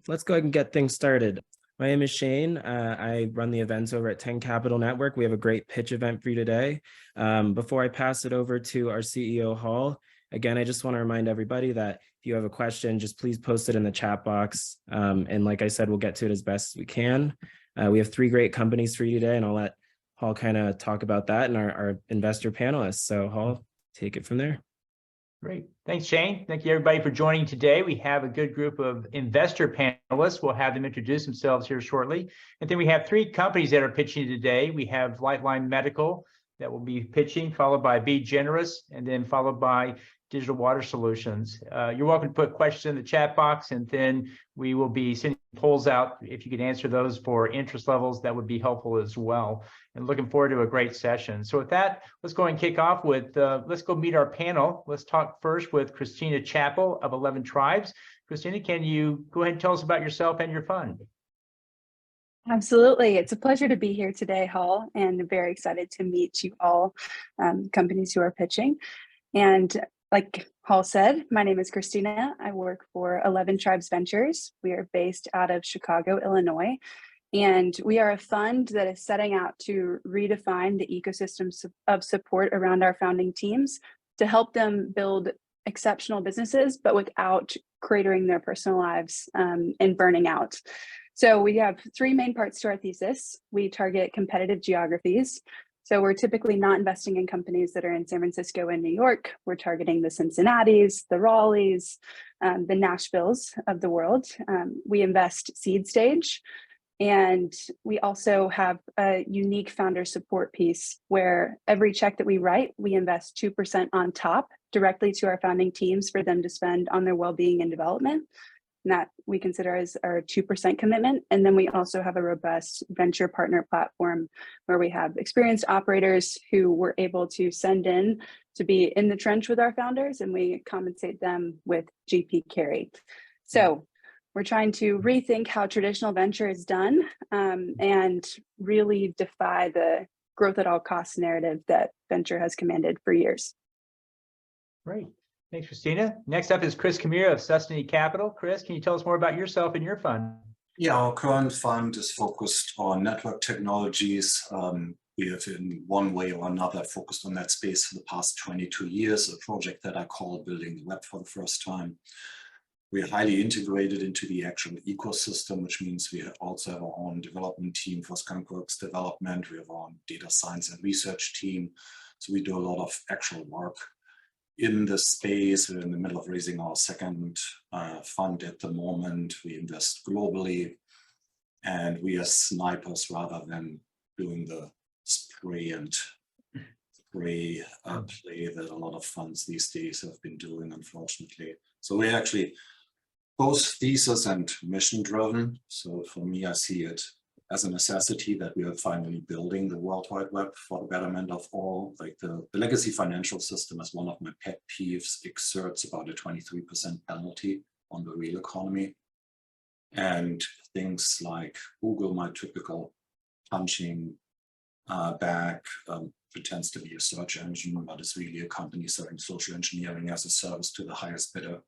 let's go ahead and get things started. My name is Shane. I run the events over at 10 Capital Network. We have a great pitch event for you today. Before I pass it over to our CEO, Hall, again, I just want to remind everybody that if you have a question, just please post it in the chat box. And like I said, we'll get to it as best as we can. We have 3 great companies for you today, and I'll let Hall kind of talk about that and our investor panelists. So Hall, take it from there. Great. Thanks, Shane. Thank you, everybody, for joining today. We have a good group of investor panelists. We'll have them introduce themselves here shortly. And then we have 3 companies that are pitching today. We have Lightline Medical that will be pitching, followed by Be Generous, and then followed by Digital Water Solutions. You're welcome to put questions in the chat box, and then we will be sending polls out. If you could answer those for interest levels, that would be helpful as well. And looking forward to a great session. So with that, let's go and kick off with, let's go meet our panel. Let's talk first with Kristina Chapple of 11 Tribes. Kristina, can you go ahead and tell us about yourself and your fund? Absolutely. It's a pleasure to be here today, Hall, and very excited to meet you all, companies who are pitching. And like Hall said, my name is Kristina. I work for 11 Tribes Ventures. We are based out of Chicago, Illinois, and we are a fund that is setting out to redefine the ecosystems of support around our founding teams to help them build exceptional businesses, but without cratering their personal lives and burning out. So we have 3 main parts to our thesis. We target competitive geographies. So we're typically not investing in companies that are in San Francisco and New York. We're targeting the Cincinnatis, the Raleighs, the Nashvilles of the world. We invest seed stage. And we also have a unique founder support piece where every check that we write, we invest 2% on top directly to our founding teams for them to spend on their well-being and development. And that we consider as our 2% commitment. And then we also have a robust venture partner platform where we have experienced operators who we're able to send in to be in the trench with our founders, and we compensate them with GP carry. So we're trying to rethink how traditional venture is done and really defy the growth at all costs narrative that venture has commanded for years. Great. Thanks, Kristina. Next up is Chris Kameir of Sustany Capital. Chris, can you tell us more about yourself and your fund? Yeah, our current fund is focused on network technologies. We have in one way or another focused on that space for the past 22 years, a project that I call Building the Web for the first time. We're highly integrated into the actual ecosystem, which means we also have our own development team for skunkworks development. We have our own data science and research team. So we do a lot of actual work in the space. We're in the middle of raising our second fund at the moment. We invest globally, and we are snipers rather than doing the spray and pray play that a lot of funds these days have been doing, unfortunately. So we're actually both thesis and mission driven. So for me, I see it as a necessity that we are finally building the World Wide Web for the betterment of all. Like the legacy financial system is one of my pet peeves, exerts about a 23% penalty on the real economy. And things like Google, my typical punching bag, pretends to be a search engine, but is really a company serving social engineering as a service to the highest bidder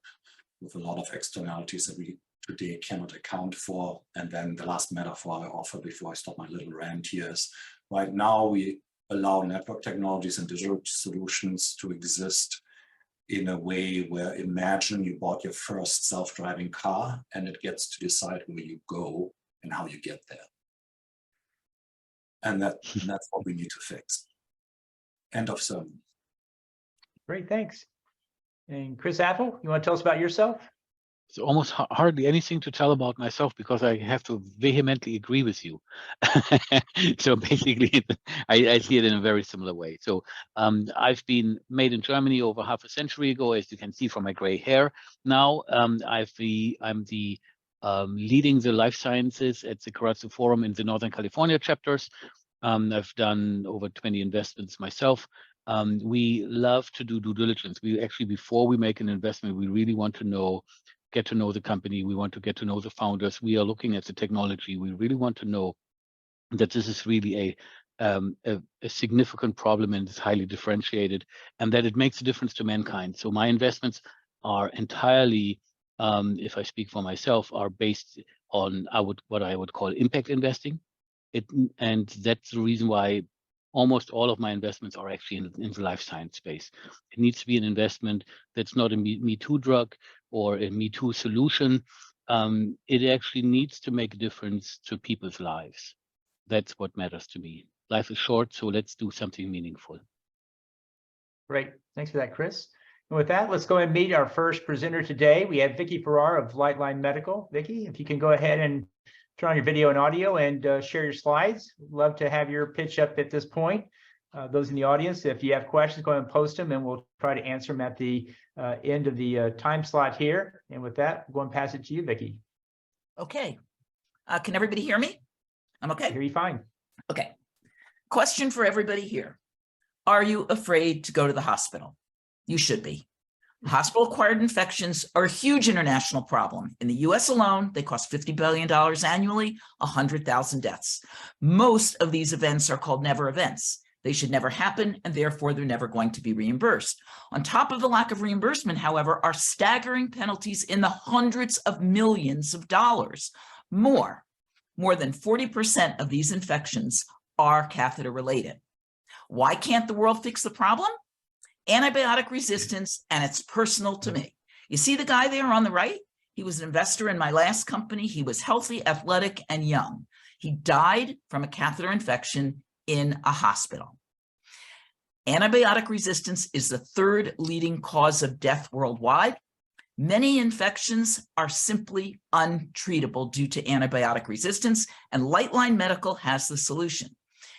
with a lot of externalities that we today cannot account for. And then the last metaphor I offer before I stop my little rant here is, right now we allow network technologies and digital solutions to exist in a way where, imagine you bought your first self-driving car and it gets to decide where you go and how you get there. And that's what we need to fix. End of sermon. Great, thanks. And Chris Apple, you want to tell us about yourself? It's almost hardly anything to tell about myself because I have to vehemently agree with you. So basically, I see it in a very similar way. So I've been made in Germany over half a century ago, as you can see from my gray hair. Now I'm the leading the life sciences at the Karatsu Forum in the Northern California chapters. I've done over 20 investments myself. We love to do due diligence. We actually, before we make an investment, we really want to get to know the company. We want to get to know the founders. We are looking at the technology. We really want to know that this is really a significant problem and is highly differentiated, and that it makes a difference to mankind. So my investments are entirely if I speak for myself, are based on what I would call impact investing. And that's the reason why almost all of my investments are actually in the life science space. It needs to be an investment that's not a Me Too drug or a Me Too solution. It actually needs to make a difference to people's lives. That's what matters to me. Life is short, so let's do something meaningful. Great. Thanks for that, Chris. And with that, let's go ahead and meet our first presenter today. We have Vicki Farrar of Lightline Medical. Vicki, if you can go ahead and turn on your video and audio and share your slides. Love to have your pitch up at this point. Those in the audience, if you have questions, go ahead and post them, and we'll try to answer them at the end of the time slot here. And with that, I'm going to pass it to you, Vicki. Okay. Can everybody hear me? I'm okay. I hear you fine. Okay. Question for everybody here. Are you afraid to go to the hospital? You should be. Hospital-acquired infections are a huge international problem. In the US alone, they cost $50 billion annually, 100,000 deaths. Most of these events are called never events. They should never happen, and therefore they're never going to be reimbursed. On top of the lack of reimbursement, however, are staggering penalties in the hundreds of millions of dollars. More than 40% of these infections are catheter-related. Why can't the world fix the problem? Antibiotic resistance, and it's personal to me. You see the guy there on the right? He was an investor in my last company. He was healthy, athletic, and young. He died from a catheter infection in a hospital. Antibiotic resistance is the third leading cause of death worldwide. Many infections are simply untreatable due to antibiotic resistance, and Lightline Medical has the solution.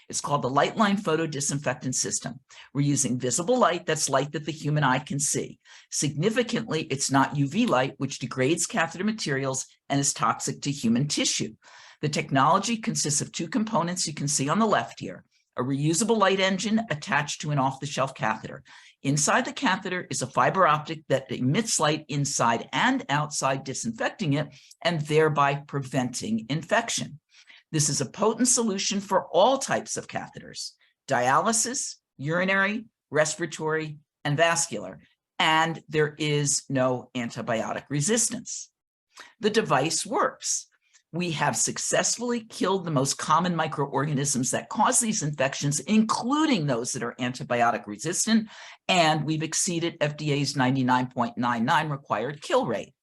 It's called the Lightline Photo Disinfectant System. We're using visible light, that's light that the human eye can see. Significantly, it's not UV light, which degrades catheter materials and is toxic to human tissue. The technology consists of two components you can see on the left here: a reusable light engine attached to an off-the-shelf catheter. Inside the catheter is a fiber optic that emits light inside and outside, disinfecting it and thereby preventing infection. This is a potent solution for all types of catheters: dialysis, urinary, respiratory, and vascular, and there is no antibiotic resistance. The device works. We have successfully killed the most common microorganisms that cause these infections, including those that are antibiotic resistant, and we've exceeded FDA's 99.99 required kill rate.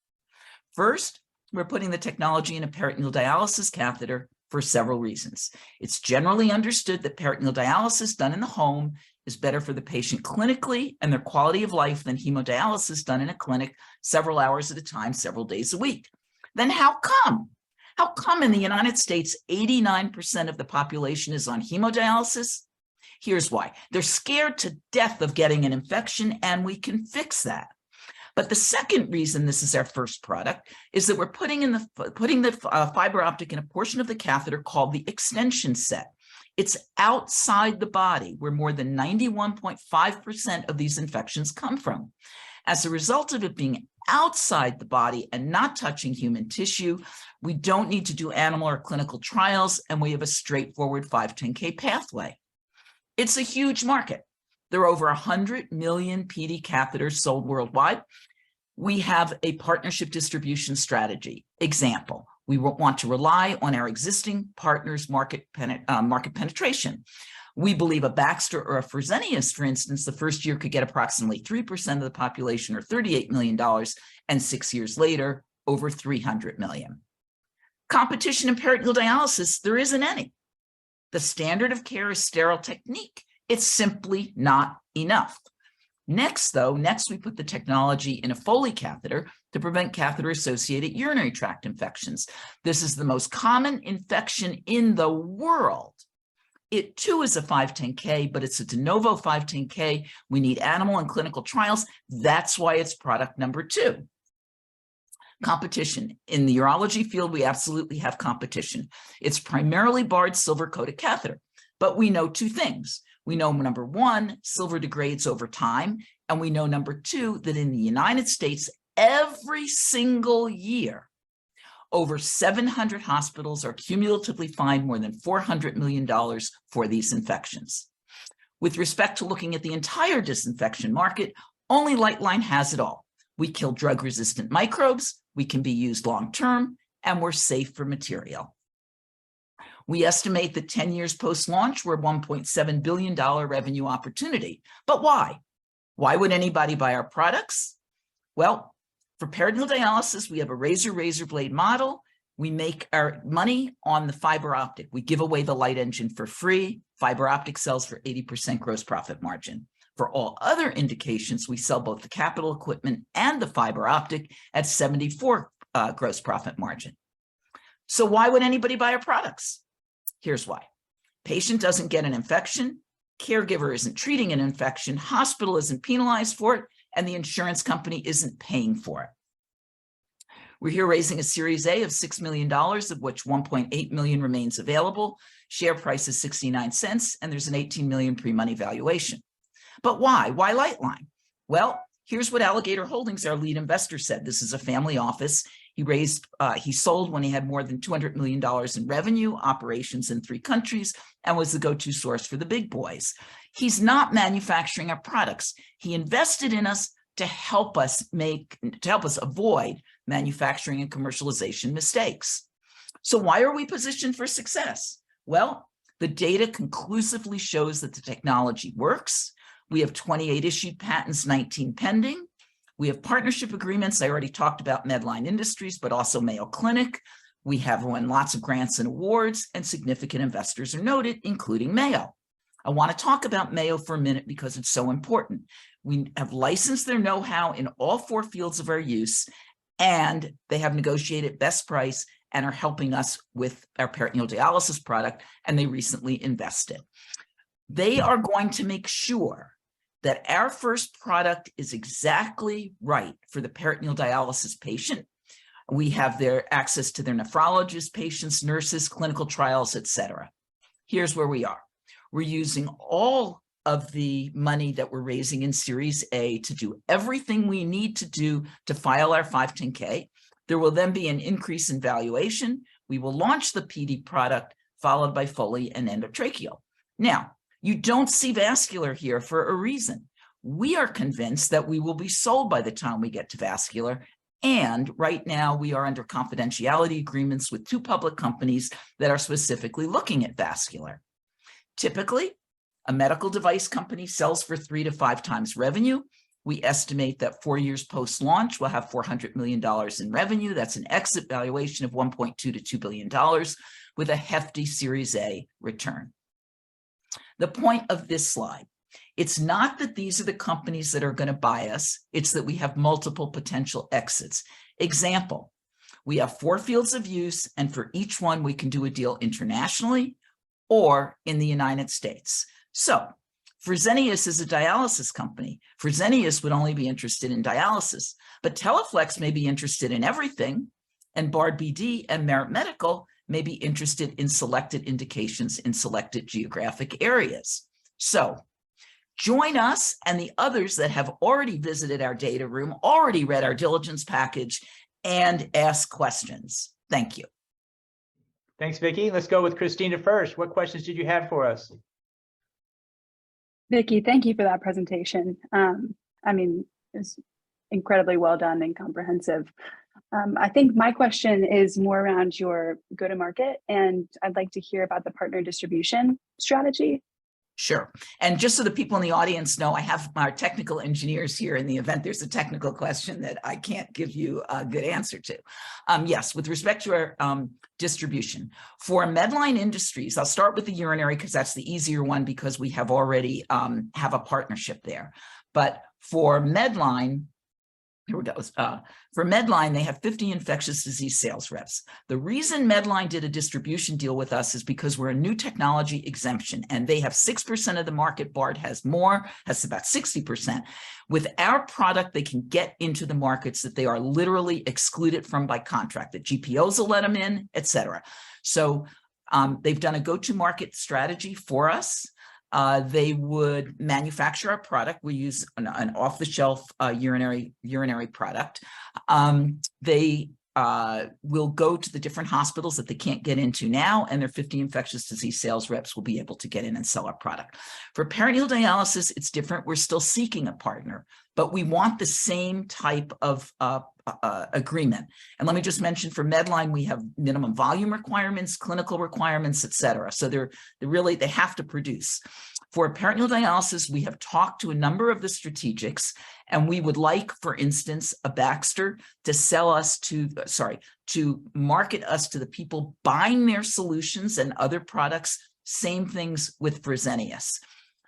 First, we're putting the technology in a peritoneal dialysis catheter for several reasons. It's generally understood that peritoneal dialysis done in the home is better for the patient clinically and their quality of life than hemodialysis done in a clinic several hours at a time, several days a week. Then how come? How come in the United States, 89% of the population is on hemodialysis? Here's why. They're scared to death of getting an infection, and we can fix that. But the second reason this is our first product is that we're putting the fiber optic in a portion of the catheter called the extension set. It's outside the body, where more than 91.5% of these infections come from. As a result of it being outside the body and not touching human tissue, we don't need to do animal or clinical trials, and we have a straightforward 510(k) pathway. It's a huge market. There are over 100 million PD catheters sold worldwide. We have a partnership distribution strategy. Example, we want to rely on our existing partners' market penetration. We believe a Baxter or a Fresenius, for instance, the first year could get approximately 3% of the population, or $38 million, and 6 years later, over $300 million. Competition in peritoneal dialysis, there isn't any. The standard of care is sterile technique. It's simply not enough. Next, we put the technology in a Foley catheter to prevent catheter-associated urinary tract infections. This is the most common infection in the world. It too is a 510(k), but it's a de novo 510(k). We need animal and clinical trials. That's why it's product number 2. Competition. In the urology field, we absolutely have competition. It's primarily barred silver-coated catheter, but we know two things. We know, number 1, silver degrades over time, and we know, number 2, that in the United States, every single year, over 700 hospitals are cumulatively fined more than $400 million for these infections. With respect to looking at the entire disinfection market, only Lightline has it all. We kill drug-resistant microbes, we can be used long-term, and we're safe for material. We estimate that 10 years post-launch, we're a $1.7 billion revenue opportunity. But why? Why would anybody buy our products? Well, for peritoneal dialysis, we have a razor blade model. We make our money on the fiber optic. We give away the light engine for free. Fiber optic sells for 80% gross profit margin. For all other indications, we sell both the capital equipment and the fiber optic at 74 gross profit margin. So why would anybody buy our products? Here's why. Patient doesn't get an infection, caregiver isn't treating an infection, hospital isn't penalized for it, and the insurance company isn't paying for it. We're here raising a Series A of $6 million, of which 1.8 million remains available. Share price is 69 cents, and there's an 18 million pre-money valuation. But why? Why Lightline? Well, here's what Alligator Holdings, our lead investor, said. This is a family office. He sold when he had more than $200 million in revenue, operations in 3 countries, and was the go-to source for the big boys. He's not manufacturing our products. He invested in us to help us avoid manufacturing and commercialization mistakes. So why are we positioned for success? Well, the data conclusively shows that the technology works. We have 28 issued patents, 19 pending. We have partnership agreements. I already talked about Medline Industries, but also Mayo Clinic. We have won lots of grants and awards, and significant investors are noted, including Mayo. I want to talk about Mayo for a minute because it's so important. We have licensed their know-how in all 4 fields of our use, and they have negotiated best price and are helping us with our peritoneal dialysis product, and they recently invested. They are going to make sure that our first product is exactly right for the peritoneal dialysis patient. We have their access to their nephrologists, patients, nurses, clinical trials, etc. Here's where we are. We're using all of the money that we're raising in Series A to do everything we need to do to file our 510K. There will then be an increase in valuation. We will launch the PD product, followed by Foley and endotracheal. Now, you don't see vascular here for a reason. We are convinced that we will be sold by the time we get to vascular. And right now we are under confidentiality agreements with 2 public companies that are specifically looking at vascular. Typically, a medical device company sells for 3 to 5 times revenue. We estimate that 4 years post-launch, we'll have $400 million in revenue. That's an exit valuation of $1.2 to $2 billion with a hefty Series A return. The point of this slide, it's not that these are the companies that are going to buy us. It's that we have multiple potential exits. Example, we have 4 fields of use, and for each one, we can do a deal internationally or in the United States. So Fresenius is a dialysis company. Fresenius would only be interested in dialysis, but Teleflex may be interested in everything, and Bard BD and Merit Medical may be interested in selected indications in selected geographic areas. So join us and the others that have already visited our data room, already read our diligence package, and ask questions. Thank you. Thanks, Vicki. Let's go with Kristina first. What questions did you have for us? Vicki, thank you for that presentation. I mean, it's incredibly well done and comprehensive. I think my question is more around your go-to-market, and I'd like to hear about the partner distribution strategy. Sure. And just so the people in the audience know, I have our technical engineers here in the event there's a technical question that I can't give you a good answer to. Yes, with respect to our distribution. For Medline Industries, I'll start with the urinary because that's the easier one because we have already have a partnership there. But for Medline, here we go. For Medline, they have 50 infectious disease sales reps. The reason Medline did a distribution deal with us is because we're a new technology exemption, and they have 6% of the market. Bard has more, has about 60%. With our product, they can get into the markets that they are literally excluded from by contract. The GPOs will let them in, et cetera. So they've done a go-to-market strategy for us. They would manufacture our product. We use an off-the-shelf urinary product. They will go to the different hospitals that they can't get into now, and their 50 infectious disease sales reps will be able to get in and sell our product. For peritoneal dialysis, it's different. We're still seeking a partner, but we want the same type of agreement. And let me just mention for Medline, we have minimum volume requirements, clinical requirements, et cetera. So they have to produce. For peritoneal dialysis, we have talked to a number of the strategics, and we would like, for instance, a Baxter to to market us to the people buying their solutions and other products. Same things with Fresenius.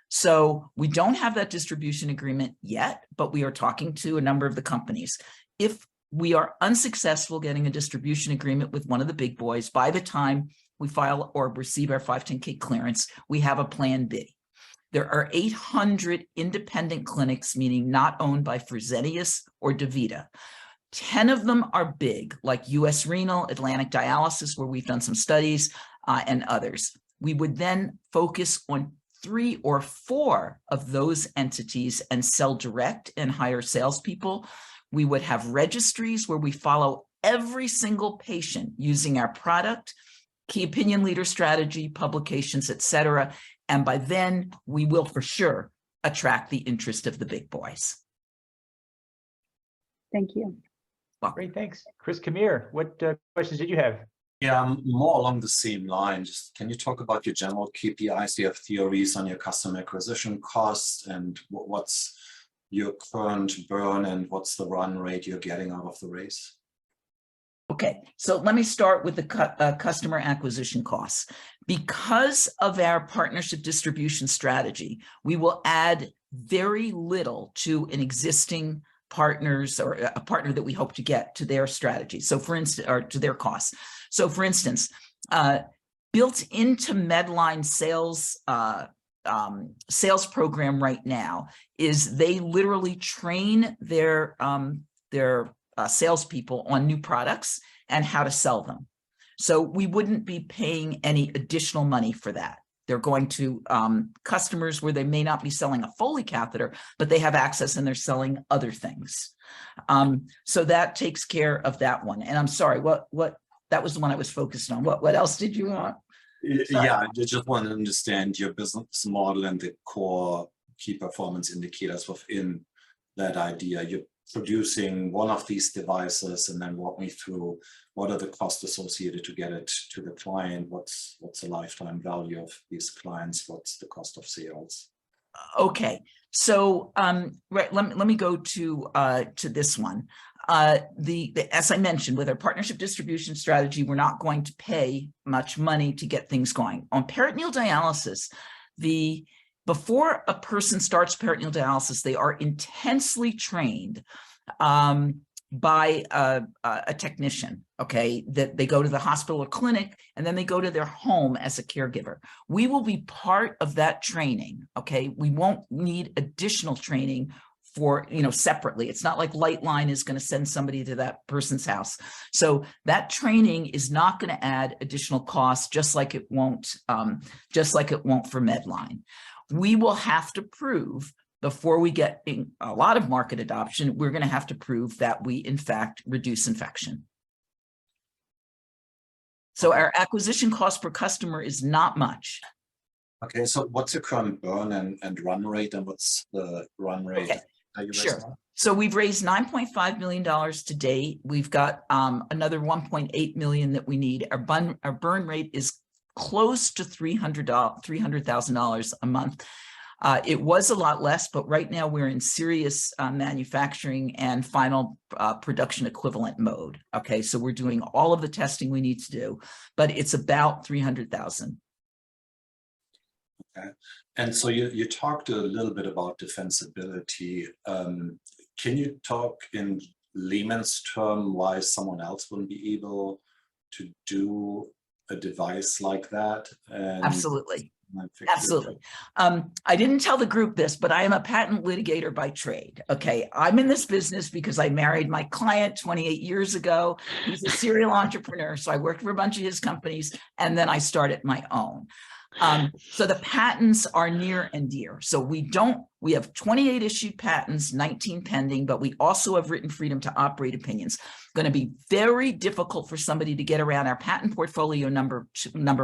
So we don't have that distribution agreement yet, but we are talking to a number of the companies. If we are unsuccessful getting a distribution agreement with one of the big boys, by the time we file or receive our 510(k) clearance, we have a plan B. There are 800 independent clinics, meaning not owned by Fresenius or DaVita. 10 of them are big, like US Renal, Atlantic Dialysis, where we've done some studies, and others. We would then focus on 3 or 4 of those entities and sell direct and hire salespeople. We would have registries where we follow every single patient using our product, key opinion leader strategy, publications, et cetera. And by then, we will for sure attract the interest of the big boys. Thank you. Great, thanks. Chris Kameir, what questions did you have? Yeah, more along the same line. Just can you talk about your general KPIs? Do you have theories on your customer acquisition costs, and what's your current burn, and what's the run rate you're getting out of the race? Okay, so let me start with the customer acquisition costs. Because of our partnership distribution strategy, we will add very little to an existing partners or a partner that we hope to get to their strategy. So for instance, or to their costs. So for instance, built into Medline sales program right now is they literally train their salespeople on new products and how to sell them. So we wouldn't be paying any additional money for that. They're going to customers where they may not be selling a Foley catheter, but they have access and they're selling other things. So that takes care of that one. And I'm sorry, what that was the one I was focused on. What else did you want? Sorry. Yeah, I just want to understand your business model and the core key performance indicators within that idea. You're producing one of these devices, and then walk me through what are the costs associated to get it to the client, what's the lifetime value of these clients, what's the cost of sales. Okay, so right, let me go to this one. As I mentioned, with our partnership distribution strategy, we're not going to pay much money to get things going. On peritoneal dialysis, before a person starts peritoneal dialysis, they are intensely trained by a technician, okay, that they go to the hospital or clinic, and then they go to their home as a caregiver. We will be part of that training, okay? We won't need additional training for, separately. It's not like Lightline is going to send somebody to that person's house. So that training is not going to add additional costs, just like it won't for Medline. We will have to prove, before we get a lot of market adoption, we're going to have to prove that we, in fact, reduce infection. So our acquisition cost per customer is not much. Okay, so what's your current burn and run rate, and what's the run rate? Okay. Sure. So we've raised $9.5 million to date. We've got another $1.8 million that we need. Our burn rate is close to $300,000 a month. It was a lot less, but right now we're in serious manufacturing and final production equivalent mode. Okay, so we're doing all of the testing we need to do, but it's about 300,000. Okay, and so you talked a little bit about defensibility. Can you talk in layman's term why someone else wouldn't be able to do a device like that? Absolutely. Absolutely. I didn't tell the group this, but I am a patent litigator by trade. Okay. I'm in this business because I married my client 28 years ago. He's a serial entrepreneur. So I worked for a bunch of his companies, and then I started my own. So the patents are near and dear. So we have 28 issued patents, 19 pending, but we also have written freedom to operate opinions. Going to be very difficult for somebody to get around our patent portfolio, number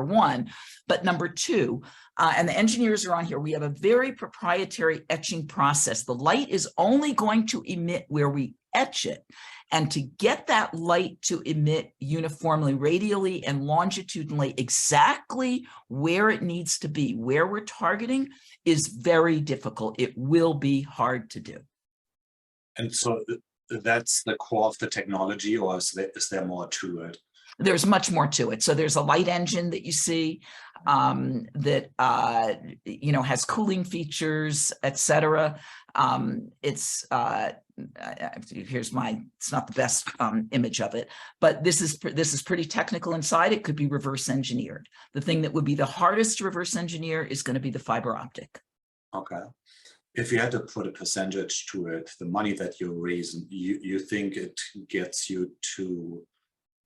one, but number two, and the engineers are on here, we have a very proprietary etching process. The light is only going to emit where we etch it. And to get that light to emit uniformly, radially and longitudinally, exactly where it needs to be, where we're targeting, is very difficult. It will be hard to do. And so that's the core of the technology, or is there more to it? There's much more to it. So there's a light engine that you see that has cooling features, etc. It's it's not the best image of it, but this is pretty technical inside. It could be reverse engineered. The thing that would be the hardest to reverse engineer is going to be the fiber optic. Okay. If you had to put a percentage to it, the money that you're raising, you think it gets you to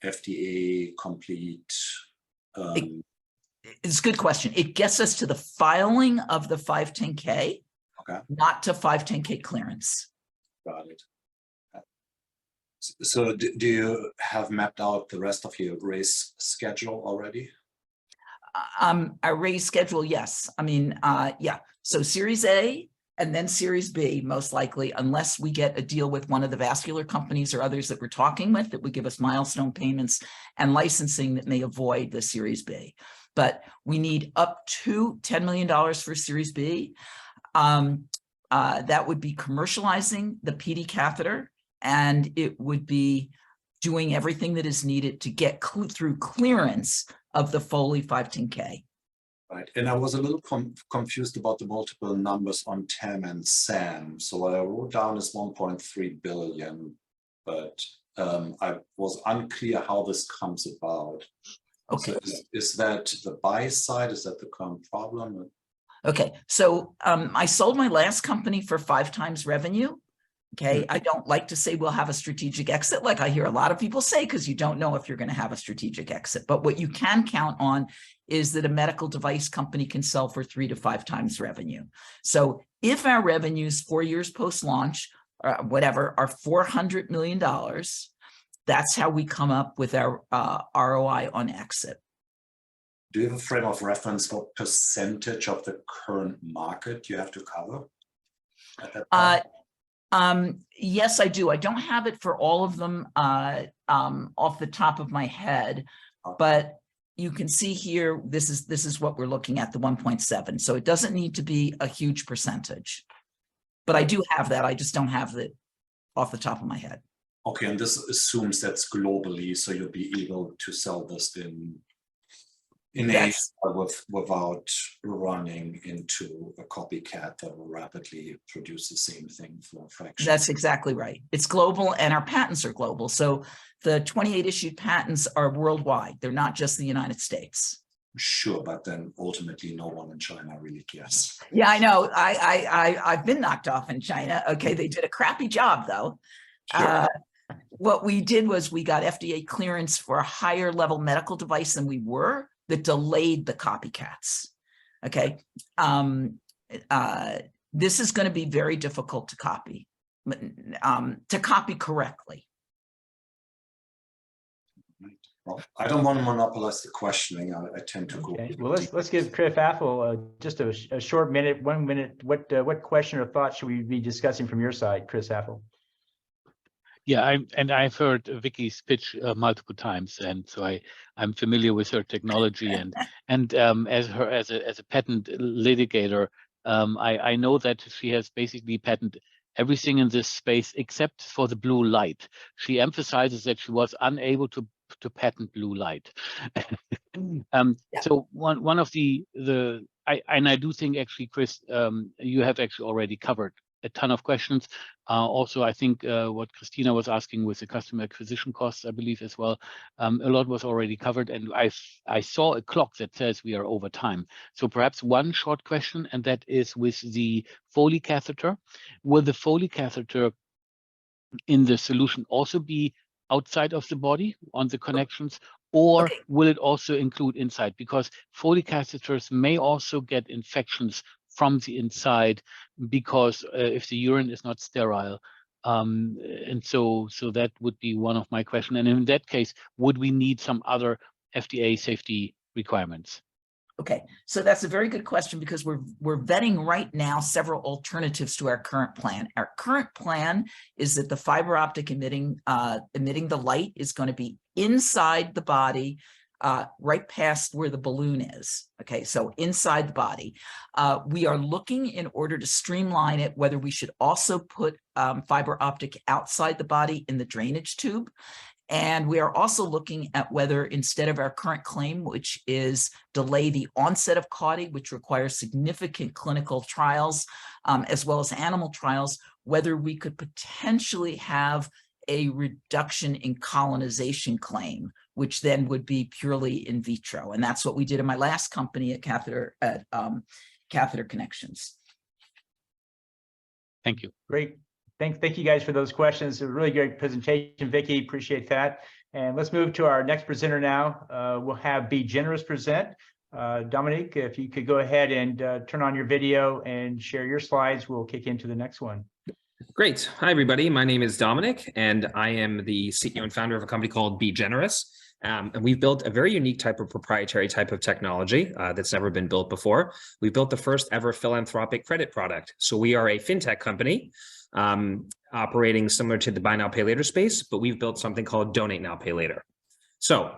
FDA complete? It's a good question. It gets us to the filing of the 510K, okay, not to 510K clearance. Got it. So do you have mapped out the rest of your raise schedule already? Our raise schedule, yes. I mean, yeah. So Series A and then Series B, most likely, unless we get a deal with one of the vascular companies or others that we're talking with that would give us milestone payments and licensing that may avoid the Series B. But we need up to $10 million for Series B. That would be commercializing the PD catheter, and it would be doing everything that is needed to get through clearance of the Foley 510K. Right, and I was a little confused about the multiple numbers on TAM and SAM. So what I wrote down is 1.3 billion, but I was unclear how this comes about. Okay. So is that the buy side? Is that the current problem? Okay, so I sold my last company for 5 times revenue. Okay, I don't like to say we'll have a strategic exit like I hear a lot of people say, because you don't know if you're going to have a strategic exit. But what you can count on is that a medical device company can sell for 3 to 5 times revenue. So if our revenues 4 years post-launch, whatever, are $400 million, that's how we come up with our ROI on exit. Do you have a frame of reference for percentage of the current market you have to cover at that point? Yes, I do. I don't have it for all of them off the top of my head, but you can see here, this is what we're looking at, the 1.7. So it doesn't need to be a huge percentage, but I do have that. I just don't have it off the top of my head. Okay, and this assumes that's globally, so you'll be able to sell this in Asia without running into a copycat that will rapidly produce the same thing for a fraction. That's exactly right. It's global, and our patents are global. So the 28 issued patents are worldwide. They're not just the United States. Sure, but then ultimately no one in China really cares. Yeah, I know. I've been knocked off in China. Okay, they did a crappy job though. Sure. What we did was we got FDA clearance for a higher level medical device than we were, that delayed the copycats. Okay. This is going to be very difficult to copy correctly. Well, I don't want to monopolize the questioning. I tend to go. Okay. Well, let's give Chris Chapple just a short minute, 1 minute. What question or thought should we be discussing from your side, Chris Chapple? Yeah, I've heard Vicky's pitch multiple times, and so I'm familiar with her technology, and as a patent litigator, I know that she has basically patented everything in this space except for the blue light. She emphasizes that she was unable to patent blue light. So one of I do think actually, Chris, you have actually already covered a ton of questions. Also, I think what Kristina was asking with the customer acquisition costs, I believe as well, a lot was already covered. And I saw a clock that says we are over time. So perhaps one short question, and that is with the Foley catheter. Will the Foley catheter in the solution also be outside of the body on the connections, or will it also include inside? Because Foley catheters may also get infections from the inside, because if the urine is not sterile. And so that would be one of my questions. And in that case, would we need some other FDA safety requirements? Okay, so that's a very good question because we're vetting right now several alternatives to our current plan. Our current plan is that the fiber optic emitting the light is going to be inside the body, right past where the balloon is. Okay, so inside the body. We are looking, in order to streamline it, whether we should also put fiber optic outside the body in the drainage tube. And we are also looking at whether, instead of our current claim, which is delay the onset of CAUTI, which requires significant clinical trials, as well as animal trials, whether we could potentially have a reduction in colonization claim, which then would be purely in vitro. And that's what we did in my last company at Catheter Connections. Thank you. Great. Thank you guys for those questions. A really great presentation, Vicki. Appreciate that. And let's move to our next presenter now. We'll have Be Generous present. Dominique, if you could go ahead and turn on your video and share your slides, we'll kick into the next one. Great. Hi, everybody. My name is Dominic, and I am the CEO and founder of a company called Be Generous. And we've built a very unique type of proprietary type of technology that's never been built before. We built the first ever philanthropic credit product. So we are a fintech company operating similar to the buy now, pay later space, but we've built something called donate now, pay later. So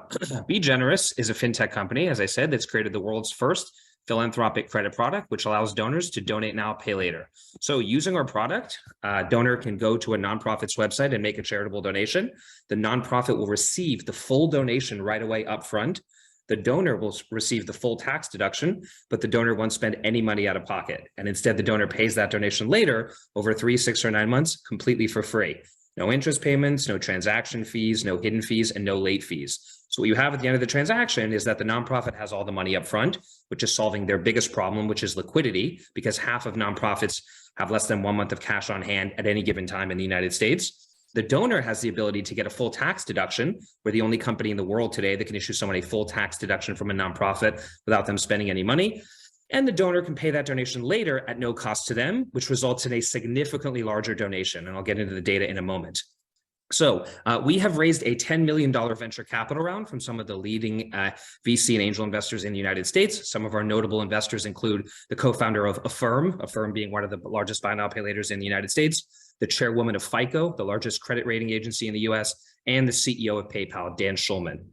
Be Generous is a fintech company, as I said, that's created the world's first philanthropic credit product, which allows donors to donate now, pay later. So using our product, a donor can go to a nonprofit's website and make a charitable donation. The nonprofit will receive the full donation right away up front. The donor will receive the full tax deduction, but the donor won't spend any money out of pocket. And instead, the donor pays that donation later over 3, 6, or 9 months completely for free. No interest payments, no transaction fees, no hidden fees, and no late fees. So what you have at the end of the transaction is that the nonprofit has all the money up front, which is solving their biggest problem, which is liquidity, because half of nonprofits have less than 1 month of cash on hand at any given time in the United States. The donor has the ability to get a full tax deduction. We're the only company in the world today that can issue someone a full tax deduction from a nonprofit without them spending any money. And the donor can pay that donation later at no cost to them, which results in a significantly larger donation. And I'll get into the data in a moment. So we have raised a $10 million venture capital round from some of the leading VC and angel investors in the United States. Some of our notable investors include the co-founder of Affirm being one of the largest buy now, pay laters in the United States, the chairwoman of FICO, the largest credit rating agency in the US, and the CEO of PayPal, Dan Schulman.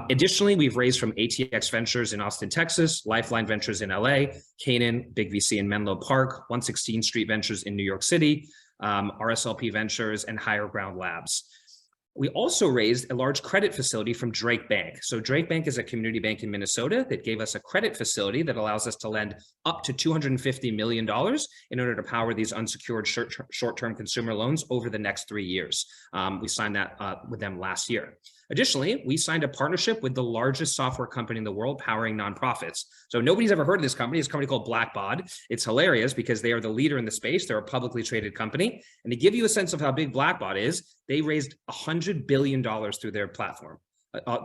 Additionally, we've raised from ATX Ventures in Austin, Texas, Lifeline Ventures in LA, Canaan, big VC in Menlo Park, 116 Street Ventures in New York City, RSLP Ventures, and Higher Ground Labs. We also raised a large credit facility from Drake Bank. So Drake Bank is a community bank in Minnesota that gave us a credit facility that allows us to lend up to $250 million in order to power these unsecured short-term consumer loans over the next 3 years. We signed that with them last year. Additionally, we signed a partnership with the largest software company in the world powering nonprofits. So nobody's ever heard of this company. It's a company called Blackbaud. It's hilarious because they are the leader in the space. They're a publicly traded company. And to give you a sense of how big Blackbaud is, they raised $100 billion through their platform.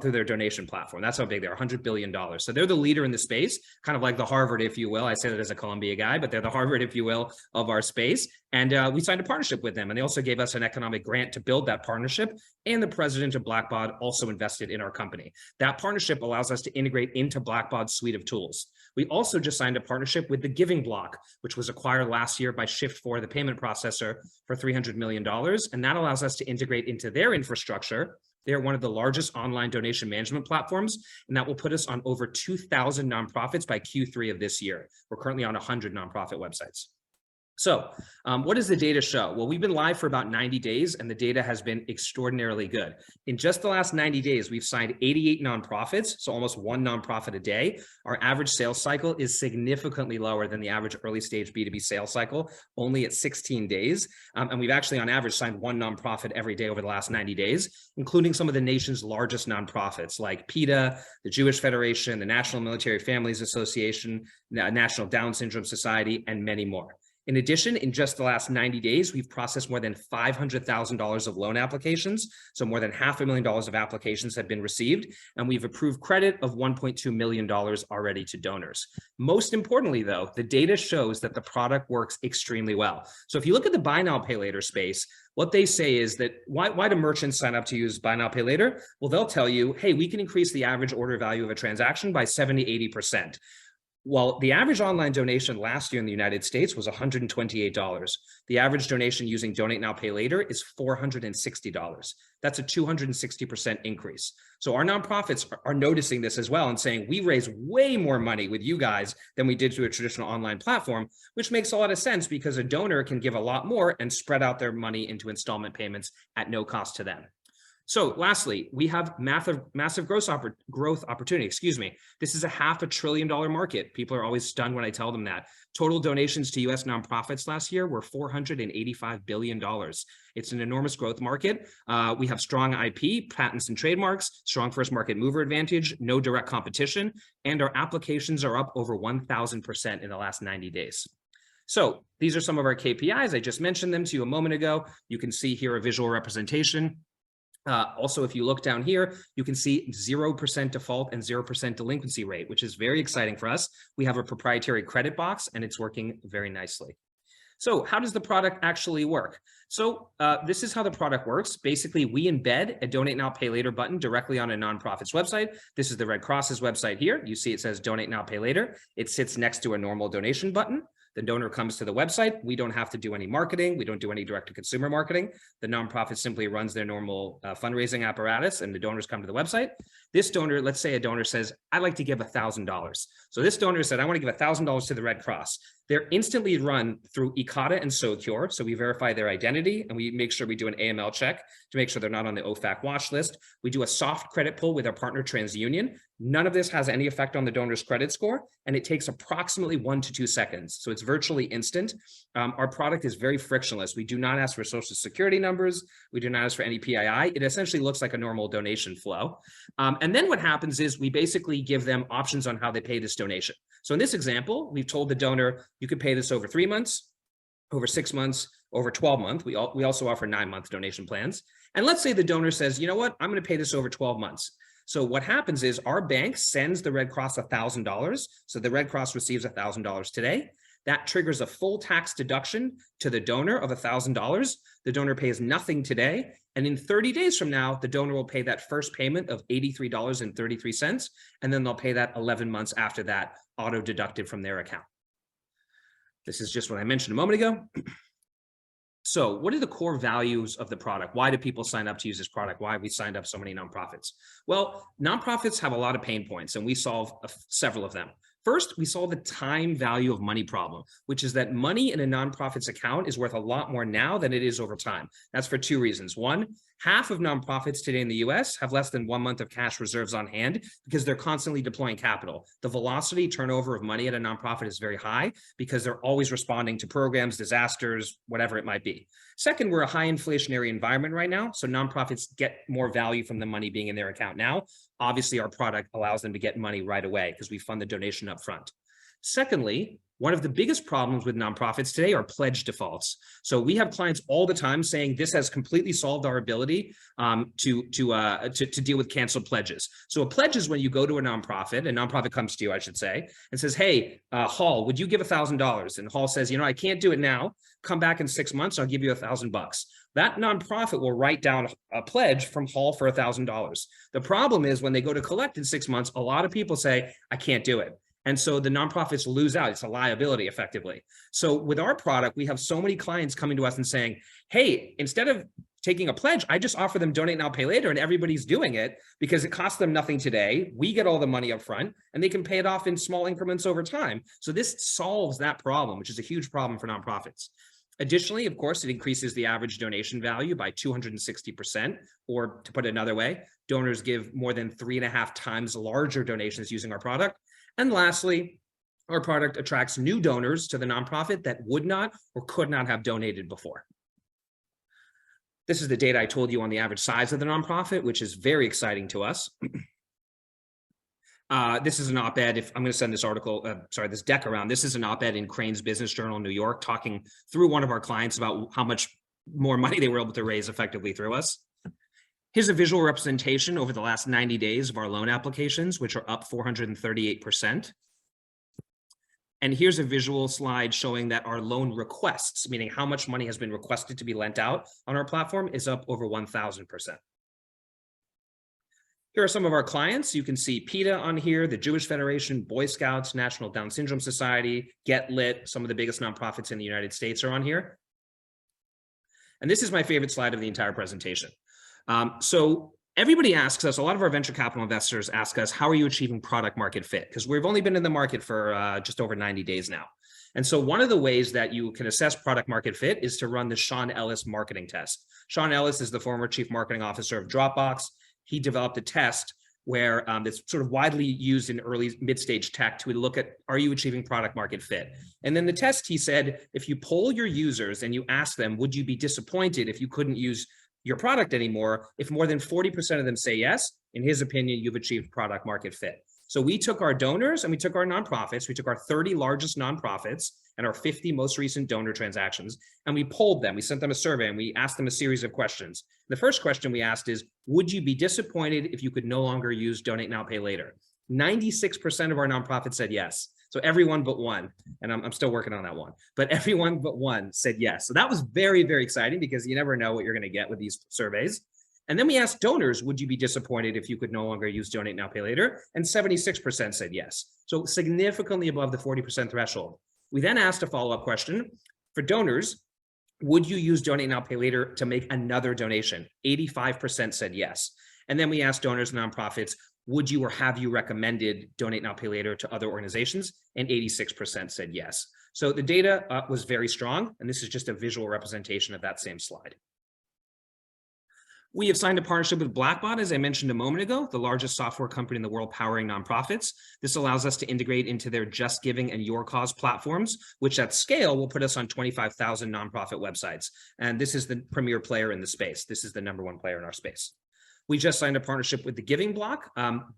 Through their donation platform. That's how big they are, $100 billion. So they're the leader in the space, kind of like the Harvard, if you will. I say that as a Columbia guy, but they're the Harvard, if you will, of our space. And we signed a partnership with them. And they also gave us an economic grant to build that partnership. And the president of Blackbaud also invested in our company. That partnership allows us to integrate into Blackbaud's suite of tools. We also just signed a partnership with the Giving Block, which was acquired last year by Shift4, the payment processor, for $300 million. And that allows us to integrate into their infrastructure. They're one of the largest online donation management platforms, and that will put us on over 2,000 nonprofits by Q3 of this year. We're currently on 100 nonprofit websites. So what does the data show? Well, we've been live for about 90 days, and the data has been extraordinarily good. In just the last 90 days, we've signed 88 nonprofits, so almost one nonprofit a day. Our average sales cycle is significantly lower than the average early stage B2B sales cycle, only at 16 days. And we've actually, on average, signed one nonprofit every day over the last 90 days, including some of the nation's largest nonprofits like PETA, the Jewish Federation, the National Military Families Association, National Down Syndrome Society, and many more. In addition, in just the last 90 days, we've processed more than $500,000 of loan applications. So more than $500,000 of applications have been received, and we've approved credit of $1.2 million already to donors. Most importantly, though, the data shows that the product works extremely well. So if you look at the buy now, pay later space, what they say is that why do merchants sign up to use buy now, pay later? Well, they'll tell you, hey, we can increase the average order value of a transaction by 70, 80%. Well, the average online donation last year in the United States was $128. The average donation using Donate Now, Pay Later is $460. That's a 260% increase. So our nonprofits are noticing this as well and saying, we raise way more money with you guys than we did through a traditional online platform, which makes a lot of sense because a donor can give a lot more and spread out their money into installment payments at no cost to them. So lastly, we have massive growth opportunity, This is a $500 billion market. People are always stunned when I tell them that. Total donations to US nonprofits last year were $485 billion. It's an enormous growth market. We have strong IP, patents and trademarks, strong first market mover advantage, no direct competition, and our applications are up over 1,000% in the last 90 days. So these are some of our KPIs. I just mentioned them to you a moment ago. You can see here a visual representation. Also, if you look down here, you can see 0% default and 0% delinquency rate, which is very exciting for us. We have a proprietary credit box and it's working very nicely. So how does the product actually work? So this is how the product works. Basically, we embed a Donate Now, Pay Later button directly on a nonprofit's website. This is the Red Cross's website here. You see it says Donate Now, Pay Later. It sits next to a normal donation button. The donor comes to the website. We don't have to do any marketing. We don't do any direct-to-consumer marketing. The nonprofit simply runs their normal fundraising apparatus, and the donors come to the website. This donor, let's say a donor says, I'd like to give $1,000. So this donor said, I want to give $1,000 to the Red Cross. They're instantly run through ICATA and SoCure. So we verify their identity and we make sure we do an AML check to make sure they're not on the OFAC watch list. We do a soft credit pull with our partner TransUnion. None of this has any effect on the donor's credit score, and it takes approximately 1 to 2 seconds. So it's virtually instant. Our product is very frictionless. We do not ask for social security numbers. We do not ask for any PII. It essentially looks like a normal donation flow. And then what happens is we basically give them options on how they pay this donation. So in this example, we've told the donor, you could pay this over 3 months, over 6 months, over 12 months. We also offer 9-month donation plans. And let's say the donor says, you know what, I'm going to pay this over 12 months. So what happens is our bank sends the Red Cross $1,000. So the Red Cross receives $1,000 today. That triggers a full tax deduction to the donor of $1,000. The donor pays nothing today. And in 30 days from now, the donor will pay that first payment of $83.33. And then they'll pay that 11 months after that, auto deducted from their account. This is just what I mentioned a moment ago. So what are the core values of the product? Why do people sign up to use this product? Why have we signed up so many nonprofits? Well, nonprofits have a lot of pain points and we solve several of them. First, we solve the time value of money problem, which is that money in a nonprofit's account is worth a lot more now than it is over time. That's for 2 reasons. One, half of nonprofits today in the US have less than 1 month of cash reserves on hand because they're constantly deploying capital. The velocity turnover of money at a nonprofit is very high because they're always responding to programs, disasters, whatever it might be. Second, we're a high inflationary environment right now, so nonprofits get more value from the money being in their account now. Obviously, our product allows them to get money right away because we fund the donation up front. Secondly, one of the biggest problems with nonprofits today are pledge defaults. So we have clients all the time saying this has completely solved our ability to deal with canceled pledges. So a pledge is when you go to a nonprofit comes to you, I should say, and says, hey, Hall, would you give $1,000? And Hall says, you know, I can't do it now. Come back in 6 months, I'll give you $1,000. That nonprofit will write down a pledge from Hall for $1,000. The problem is when they go to collect in 6 months, a lot of people say, I can't do it. And so the nonprofits lose out. It's a liability effectively. So with our product, we have so many clients coming to us and saying, hey, instead of taking a pledge, I just offer them Donate Now, Pay Later, and everybody's doing it because it costs them nothing today. We get all the money up front and they can pay it off in small increments over time. So this solves that problem, which is a huge problem for nonprofits. Additionally, of course, it increases the average donation value by 260%, or to put it another way, donors give more than 3.5 times larger donations using our product. And lastly, our product attracts new donors to the nonprofit that would not or could not have donated before. This is the data I told you on the average size of the nonprofit, which is very exciting to us. This is an op-ed. If I'm going to send this article, this deck around, this is an op-ed in Crane's Business Journal in New York, talking through one of our clients about how much more money they were able to raise effectively through us. Here's a visual representation over the last 90 days of our loan applications, which are up 438%. And here's a visual slide showing that our loan requests, meaning how much money has been requested to be lent out on our platform, is up over 1,000%. Here are some of our clients. You can see PETA on here, the Jewish Federation, Boy Scouts, National Down Syndrome Society, Get Lit, some of the biggest nonprofits in the United States are on here. And this is my favorite slide of the entire presentation. So everybody asks us, a lot of our venture capital investors ask us, how are you achieving product market fit? Because we've only been in the market for just over 90 days now. And so one of the ways that you can assess product market fit is to run the Sean Ellis marketing test. Sean Ellis is the former chief marketing officer of Dropbox. He developed a test where it's sort of widely used in early mid-stage tech to look at, are you achieving product market fit? And then the test, he said, if you poll your users and you ask them, would you be disappointed if you couldn't use your product anymore? If more than 40% of them say yes, in his opinion, you've achieved product market fit. So we took our donors and we took our nonprofits, we took our 30 largest nonprofits and our 50 most recent donor transactions, and we polled them. We sent them a survey and we asked them a series of questions. The first question we asked is, would you be disappointed if you could no longer use Donate Now, Pay Later? 96% of our nonprofits said yes. So everyone but one, and I'm still working on that one, but everyone but one said yes. So that was very, very exciting because you never know what you're going to get with these surveys. And then we asked donors, would you be disappointed if you could no longer use Donate Now, Pay Later? And 76% said yes. So significantly above the 40% threshold. We then asked a follow-up question for donors, would you use Donate Now, Pay Later to make another donation? 85% said yes. And then we asked donors and nonprofits, would you or have you recommended Donate Now, Pay Later to other organizations? And 86% said yes. So the data was very strong, and this is just a visual representation of that same slide. We have signed a partnership with Blackbaud, as I mentioned a moment ago, the largest software company in the world powering nonprofits. This allows us to integrate into their Just Giving and Your Cause platforms, which at scale will put us on 25,000 nonprofit websites. And this is the premier player in the space. This is the #1 player in our space. We just signed a partnership with the Giving Block.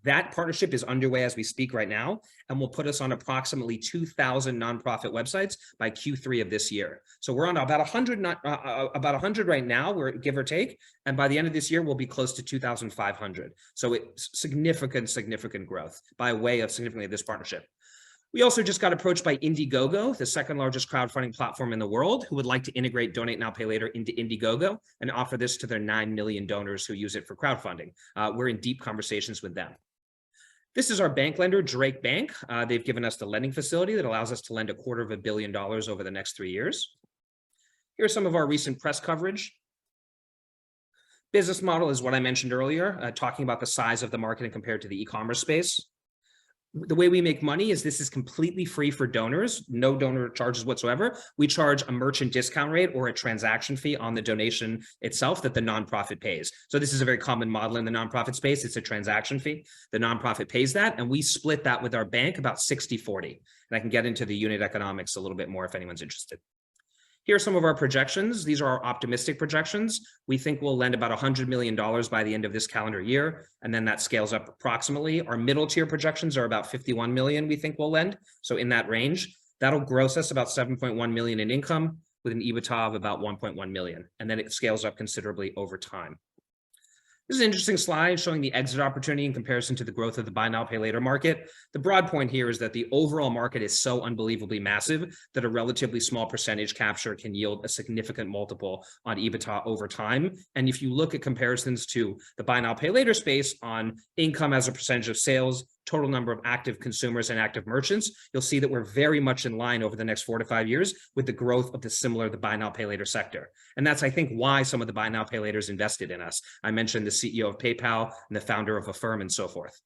That partnership is underway as we speak right now, and will put us on approximately 2,000 nonprofit websites by Q3 of this year. So we're on about 100 right now, we're give or take, and by the end of this year, we'll be close to 2,500. So it's significant growth by way of significantly this partnership. We also just got approached by Indiegogo, the second largest crowdfunding platform in the world, who would like to integrate Donate Now, Pay Later into Indiegogo and offer this to their 9 million donors who use it for crowdfunding. We're in deep conversations with them. This is our bank lender, Drake Bank. They've given us the lending facility that allows us to lend $250 million over the next 3 years. Here's some of our recent press coverage. Business model is what I mentioned earlier, talking about the size of the market compared to the e-commerce space. The way we make money is this is completely free for donors, no donor charges whatsoever. We charge a merchant discount rate or a transaction fee on the donation itself that the nonprofit pays. So this is a very common model in the nonprofit space. It's a transaction fee. The nonprofit pays that, and we split that with our bank about 60-40. And I can get into the unit economics a little bit more if anyone's interested. Here are some of our projections. These are our optimistic projections. We think we'll lend about $100 million by the end of this calendar year, and then that scales up approximately. Our middle tier projections are about 51 million we think we'll lend, so in that range. That'll gross us about 7.1 million in income with an EBITDA of about 1.1 million, and then it scales up considerably over time. This is an interesting slide showing the exit opportunity in comparison to the growth of the buy now, pay later market. The broad point here is that the overall market is so unbelievably massive that a relatively small percentage capture can yield a significant multiple on EBITDA over time. And if you look at comparisons to the buy now, pay later space on income as a percentage of sales, total number of active consumers and active merchants, you'll see that we're very much in line over the next 4 to 5 years with the growth of the buy now, pay later sector. And that's, I think, why some of the buy now, pay laters invested in us. I mentioned the CEO of PayPal and the founder of Affirm and so forth.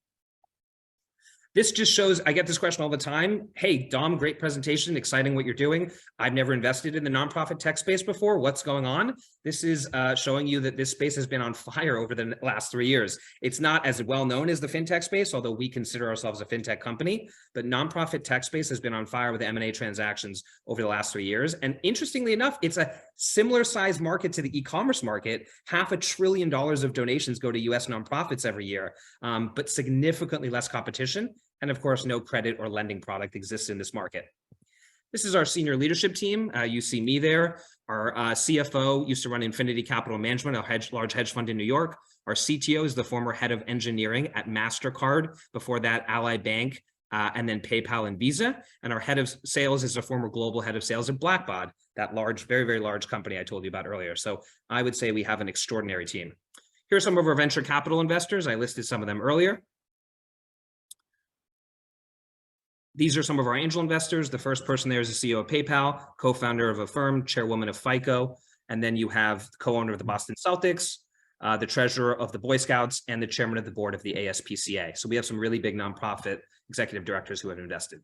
This just shows, I get this question all the time. Hey, Dom, great presentation, exciting what you're doing. I've never invested in the nonprofit tech space before. What's going on? This is showing you that this space has been on fire over the last 3 years. It's not as well known as the fintech space, although we consider ourselves a fintech company, but nonprofit tech space has been on fire with M&A transactions over the last 3 years. And interestingly enough, it's a similar size market to the e-commerce market. $500 billion of donations go to US nonprofits every year, but significantly less competition. And of course, no credit or lending product exists in this market. This is our senior leadership team. You see me there. Our CFO used to run Infinity Capital Management, a large hedge fund in New York. Our CTO is the former head of engineering at MasterCard, before that Ally Bank, and then PayPal and Visa. And our head of sales is a former global head of sales at Blackbaud, that large, very, very large company I told you about earlier. So I would say we have an extraordinary team. Here are some of our venture capital investors. I listed some of them earlier. These are some of our angel investors. The first person there is the CEO of PayPal, co-founder of a firm, chairwoman of FICO. And then you have the co-owner of the Boston Celtics, the treasurer of the Boy Scouts, and the chairman of the board of the ASPCA. So we have some really big nonprofit executive directors who have invested.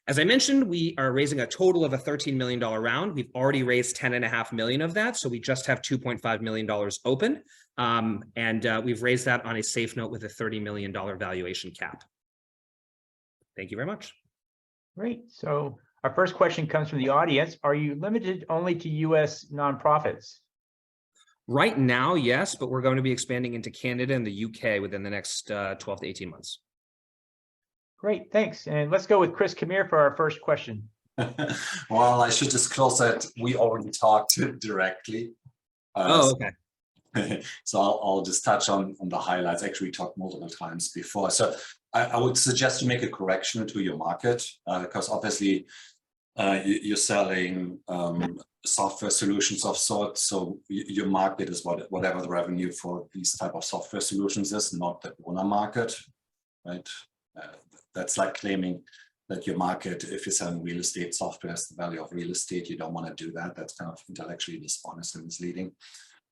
As I mentioned, we are raising a total of a $13 million round. We've already raised $10.5 million of that. So we just have $2.5 million open. We've raised that on a safe note with a $30 million valuation cap. Thank you very much. Great. So our first question comes from the audience. Are you limited only to US nonprofits? Right now, yes, but we're going to be expanding into Canada and the UK within the next 12 to 18 months. Great, thanks. And let's go with Chris Kameir for our first question. Well, I should disclose that we already talked directly. Okay. So I'll just touch on the highlights. Actually, we talked multiple times before. So I would suggest you make a correction to your market, because obviously you're selling software solutions of sorts. So your market is whatever the revenue for these type of software solutions is, not the owner market, right? That's like claiming that your market, if you're selling real estate software, is the value of real estate. You don't want to do that. That's kind of intellectually dishonest and misleading.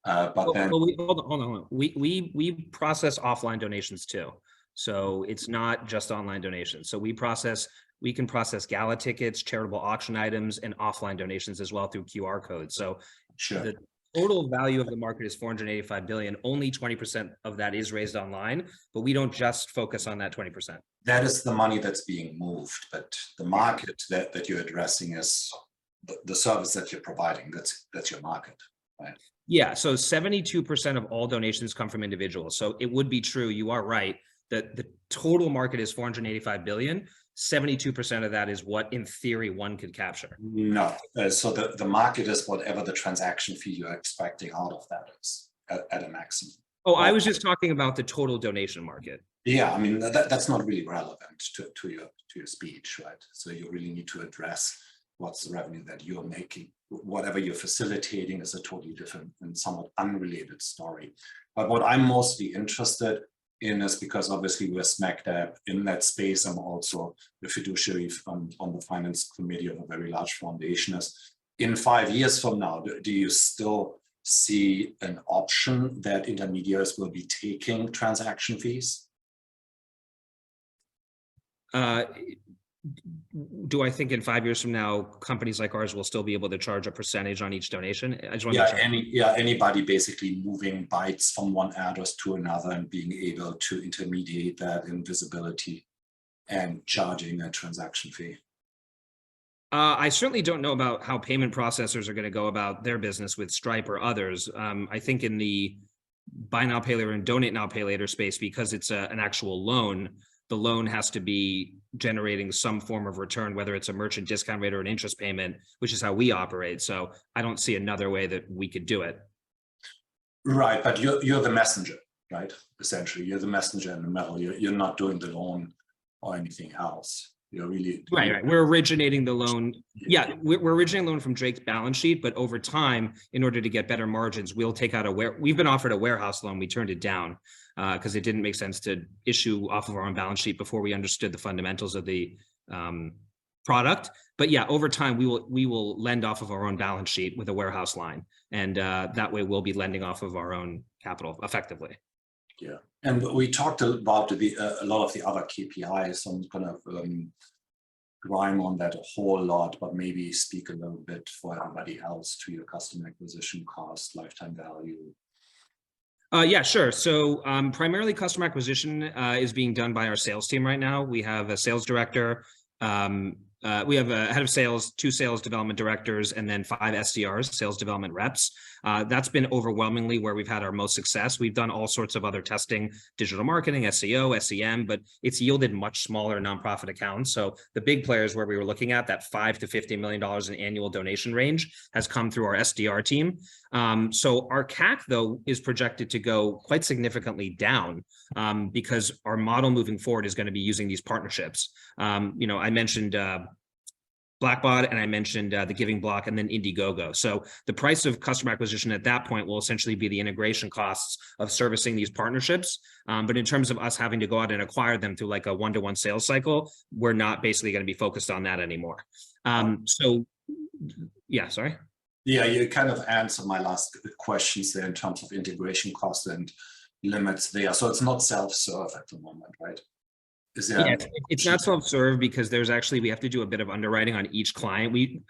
Hold on. We process offline donations too. So it's not just online donations. So we can process gala tickets, charitable auction items, and offline donations as well through QR codes. So sure. The total value of the market is $485 billion. Only 20% of that is raised online, but we don't just focus on that 20%. That is the money that's being moved, but the market that you're addressing is the service that you're providing. That's your market, right? Yeah, so 72% of all donations come from individuals. So it would be true, you are right, that the total market is 485 billion. 72% of that is what, in theory, one could capture. No, so the market is whatever the transaction fee you're expecting out of that is at a maximum. Oh, I was just talking about the total donation market. Yeah, I mean, that's not really relevant to your speech, right? So you really need to address what's the revenue that you're making. Whatever you're facilitating is a totally different and somewhat unrelated story. But what I'm mostly interested in is, because obviously we're smack dab in that space. I'm also the fiduciary on the finance committee of a very large foundation. Is in 5 years from now, do you still see an option that intermediaries will be taking transaction fees? Do I think in 5 years from now, companies like ours will still be able to charge a percentage on each donation? I just want to make sure. Anybody basically moving bytes from one address to another and being able to intermediate that in visibility and charging a transaction fee. I certainly don't know about how payment processors are going to go about their business with Stripe or others. I think in the buy now, pay later and donate now, pay later space, because it's an actual loan, the loan has to be generating some form of return, whether it's a merchant discount rate or an interest payment, which is how we operate. So I don't see another way that we could do it. Right, but you're the messenger, right? Essentially, you're the messenger in the middle. You're not doing the loan or anything else. You're really right. We're originating the loan. Yeah, we're originating the loan from Drake's balance sheet, but over time, in order to get better margins, we'll take out we've been offered a warehouse loan. We turned it down because it didn't make sense to issue off of our own balance sheet before we understood the fundamentals of the product. But yeah, over time, we will lend off of our own balance sheet with a warehouse line. And that way we'll be lending off of our own capital effectively. Yeah, and we talked about a lot of the other KPIs. I'm gonna grime on that a whole lot, but maybe speak a little bit for everybody else to your customer acquisition cost, lifetime value. Yeah, sure. So primarily customer acquisition is being done by our sales team right now. We have a sales director. We have a head of sales, 2 sales development directors, and then 5 SDRs, sales development reps. That's been overwhelmingly where we've had our most success. We've done all sorts of other testing, digital marketing, SEO, SEM, but it's yielded much smaller nonprofit accounts. So the big players where we were looking at, that $5 to $50 million in annual donation range, has come through our SDR team. So our CAC, though, is projected to go quite significantly down because our model moving forward is going to be using these partnerships. I mentioned Blackbaud, and I mentioned the Giving Block, and then Indiegogo. So the price of customer acquisition at that point will essentially be the integration costs of servicing these partnerships. But in terms of us having to go out and acquire them through like a one-to-one sales cycle, we're not basically going to be focused on that anymore. So yeah, sorry. Yeah, you kind of answered my last questions there in terms of integration costs and limits there. So it's not self-serve at the moment, right? Yeah, it's not self-serve because we have to do a bit of underwriting on each client. We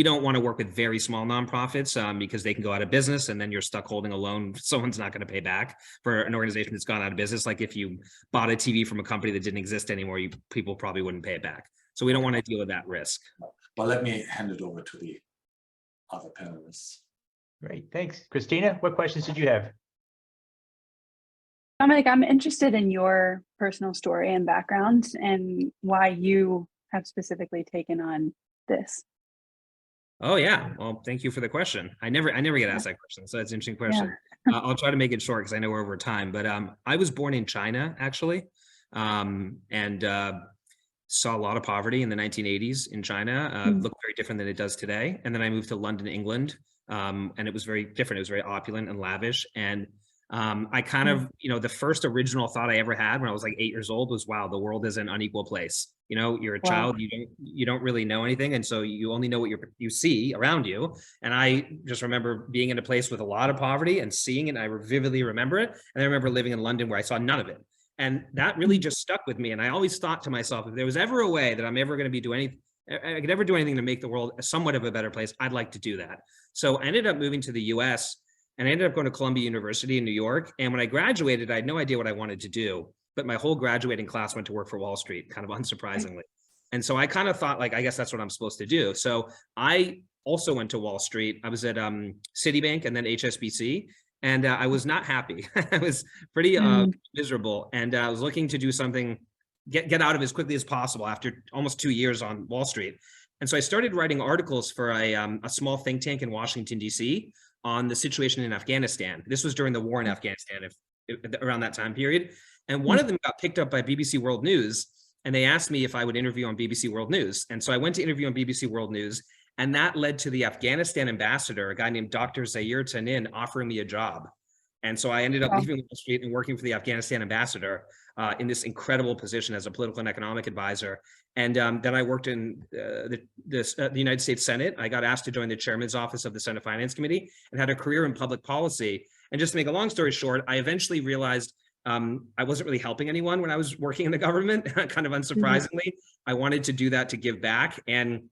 don't want to work with very small nonprofits because they can go out of business and then you're stuck holding a loan someone's not going to pay back. For an organization that's gone out of business, like if you bought a TV from a company that didn't exist anymore, people probably wouldn't pay it back. So we don't want to deal with that risk. Well, let me hand it over to the other panelists. Great, thanks. Kristina, what questions did you have? Dominic, I'm interested in your personal story and background and why you have specifically taken on this. Oh yeah, well, thank you for the question. I never get asked that question, so that's an interesting question. Yeah. I'll try to make it short because I know we're over time. But I was born in China actually, and saw a lot of poverty in the 1980s in China. Looked very different than it does today. And then I moved to London, England, and it was very different. It was very opulent and lavish. And I kind of, the first original thought I ever had when I was like 8 years old was, wow, the world is an unequal place. You're a child, you don't really know anything. And so you only know what you see around you. And I just remember being in a place with a lot of poverty and seeing it. And I vividly remember it. And I remember living in London where I saw none of it. And that really just stuck with me. And I always thought to myself, if there was ever a way that I'm ever going to I could ever do anything to make the world somewhat of a better place, I'd like to do that. So I ended up moving to the US. And I ended up going to Columbia University in New York. And when I graduated, I had no idea what I wanted to do, but my whole graduating class went to work for Wall Street, kind of unsurprisingly. And so I kind of thought, like, I guess that's what I'm supposed to do. So I also went to Wall Street. I was at Citibank and then HSBC, and I was not happy. I was pretty miserable. And I was looking to do something, get out of it as quickly as possible after almost 2 years on Wall Street. And so I started writing articles for a small think tank in Washington, D.C., on the situation in Afghanistan. This was during the war in Afghanistan, around that time period. And one of them got picked up by BBC World News, and they asked me if I would interview on BBC World News. And so I went to interview on BBC World News, and that led to the Afghanistan ambassador, a guy named Dr. Zahir Tanin, offering me a job. And so I ended up leaving Wall Street and working for the Afghanistan ambassador in this incredible position as a political and economic advisor. And then I worked in the United States Senate. I got asked to join the chairman's office of the Senate Finance Committee and had a career in public policy. And just to make a long story short, I eventually realized I wasn't really helping anyone when I was working in the government, kind of unsurprisingly. I wanted to do that to give back. And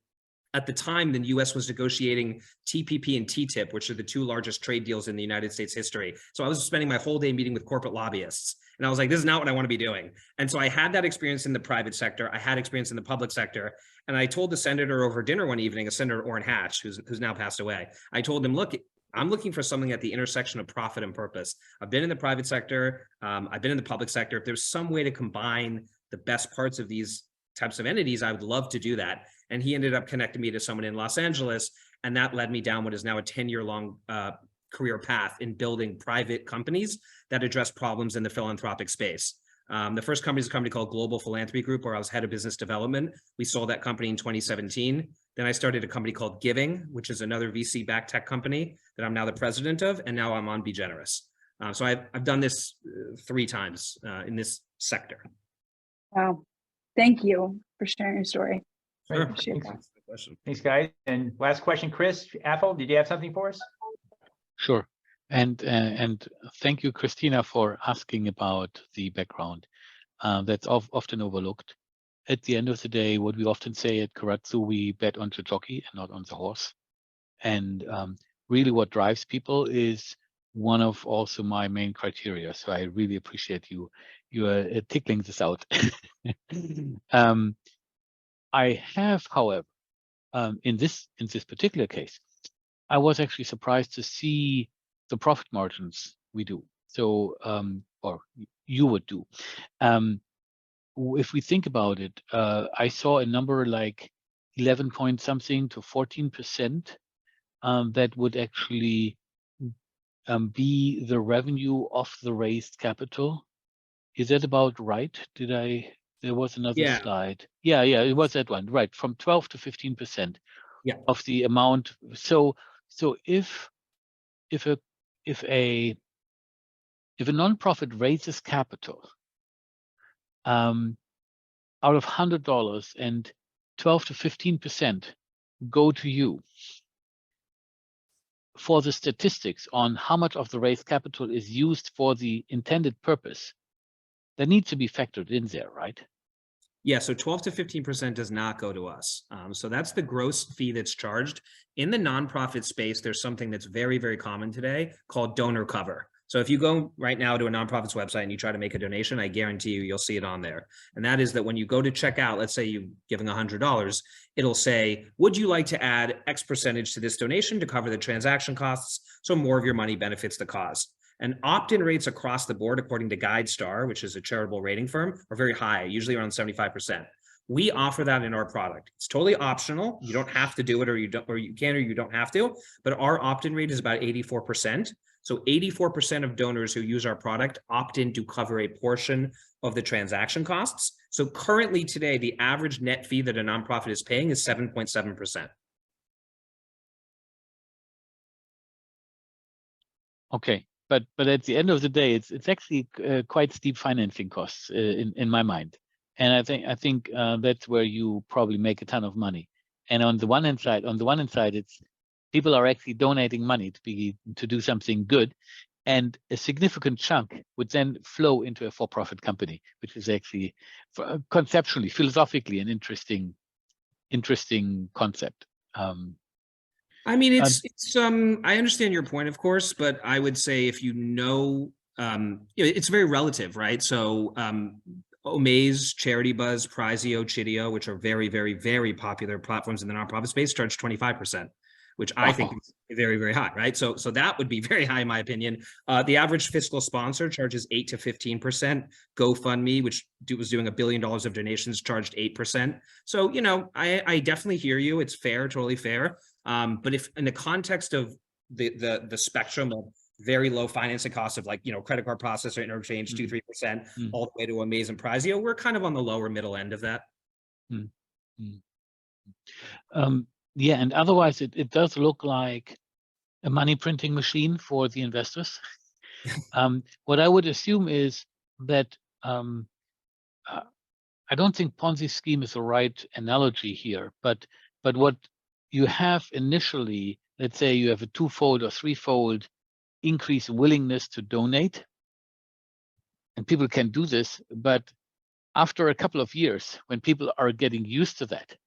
at the time, the US was negotiating TPP and TTIP, which are the 2 largest trade deals in the United States history. So I was spending my whole day meeting with corporate lobbyists. And I was like, this is not what I want to be doing. And so I had that experience in the private sector. I had experience in the public sector. And I told the senator over dinner one evening, Senator Orrin Hatch, who's now passed away, I told him, look, I'm looking for something at the intersection of profit and purpose. I've been in the private sector. I've been in the public sector. If there's some way to combine the best parts of these types of entities, I would love to do that. And he ended up connecting me to someone in Los Angeles. And that led me down what is now a 10-year-long career path in building private companies that address problems in the philanthropic space. The first company is a company called Global Philanthropy Group, where I was head of business development. We sold that company in 2017. Then I started a company called Giving, which is another VC-backed tech company that I'm now the president of. And now I'm on Be Generous. So I've done this 3 times in this sector. Wow. Thank you for sharing your story. Sure. Thanks, guys. And last question, Chris Apple, did you have something for us? Sure. And thank you, Kristina, for asking about the background. That's often overlooked. At the end of the day, what we often say at Karatsu, we bet on the jockey and not on the horse. And really what drives people is one of also my main criteria. So I really appreciate you tickling this out. I have, however, in this particular case, I was actually surprised to see the profit margins we do. So, or you would do. If we think about it, I saw a number like 11 point something to 14%. That would actually be the revenue of the raised capital. Is that about right? There was another slide. Yeah, it was that one, right? From 12 to 15% of the amount. So if a nonprofit raises capital out of $100 and 12 to 15% go to you, for the statistics on how much of the raised capital is used for the intended purpose, that needs to be factored in there, right? Yeah, so 12 to 15% does not go to us. So that's the gross fee that's charged. In the nonprofit space, there's something that's very, very common today called donor cover. So if you go right now to a nonprofit's website and you try to make a donation, I guarantee you'll see it on there. And that is that when you go to check out, let's say you're giving $100, it'll say, would you like to add X percentage to this donation to cover the transaction costs so more of your money benefits the cause? And opt-in rates across the board, according to GuideStar, which is a charitable rating firm, are very high, usually around 75%. We offer that in our product. It's totally optional. You don't have to do it, or you can, or you don't have to. But our opt-in rate is about 84%. So 84% of donors who use our product opt in to cover a portion of the transaction costs. So currently today, the average net fee that a nonprofit is paying is 7.7%. Okay. But at the end of the day, it's actually quite steep financing costs in my mind, and I think that's where you probably make a ton of money. And on the one hand side, it's people are actually donating money to do something good, and a significant chunk would then flow into a for-profit company, which is actually conceptually, philosophically, an interesting concept. I mean, I understand your point, of course, but I would say if it's very relative, right? So Omaze, Charity Buzz, Prizeo, Chideo, which are very, very, very popular platforms in the nonprofit space, charge 25%, which I think is very, very high, right? So that would be very high in my opinion. The average fiscal sponsor charges 8 to 15%. GoFundMe, which was doing $1 billion of donations, charged 8%. So, I definitely hear you. It's fair, totally fair. But if in the context of the spectrum of very low financing costs of credit card processor interchange, 2-3%, all the way to Omaze and Prizeo, we're kind of on the lower middle end of that. Yeah, and otherwise it does look like a money printing machine for the investors. What I would assume is that I don't think Ponzi scheme is the right analogy here, but what you have initially, let's say you have a 2-fold or 3-fold increase in willingness to donate, and people can do this, but after a couple of years, when people are getting used to that,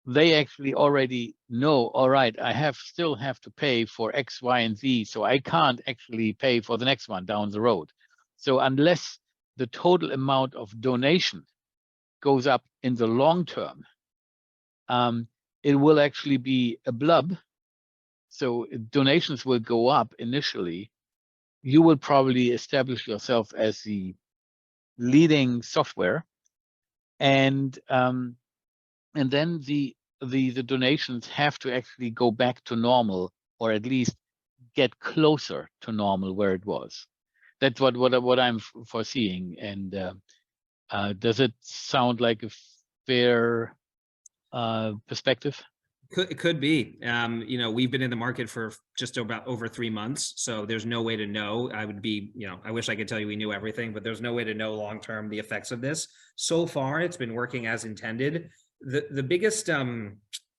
they actually already know, all right, I still have to pay for X, Y, and Z, so I can't actually pay for the next one down the road. So unless the total amount of donation goes up in the long term, it will actually be a blub. So donations will go up initially. You will probably establish yourself as the leading software, and then the donations have to actually go back to normal, or at least get closer to normal where it was. That's what I'm foreseeing. And does it sound like a fair perspective? It could be. We've been in the market for just about over 3 months, so there's no way to know. I wish I could tell you we knew everything, but there's no way to know long-term the effects of this. So far, it's been working as intended. The biggest,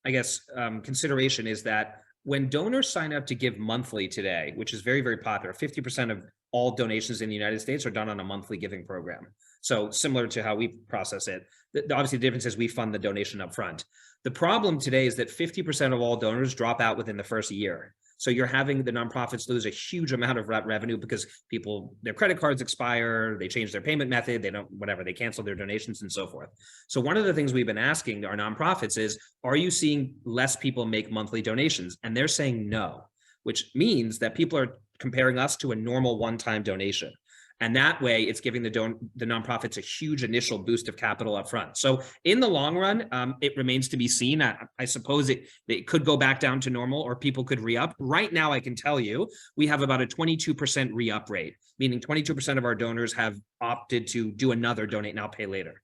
consideration is that when donors sign up to give monthly today, which is very, very popular, 50% of all donations in the United States are done on a monthly giving program. So similar to how we process it. Obviously, the difference is we fund the donation up front. The problem today is that 50% of all donors drop out within the first year. So you're having the nonprofits lose a huge amount of revenue because people, their credit cards expire, they change their payment method, they don't, whatever, they cancel their donations and so forth. So one of the things we've been asking our nonprofits is, are you seeing less people make monthly donations? And they're saying no, which means that people are comparing us to a normal one-time donation. And that way it's giving the nonprofits a huge initial boost of capital up front. So in the long run, it remains to be seen. I suppose it could go back down to normal, or people could re-up. Right now, I can tell you, we have about a 22% re-up rate, meaning 22% of our donors have opted to do another donate now, pay later.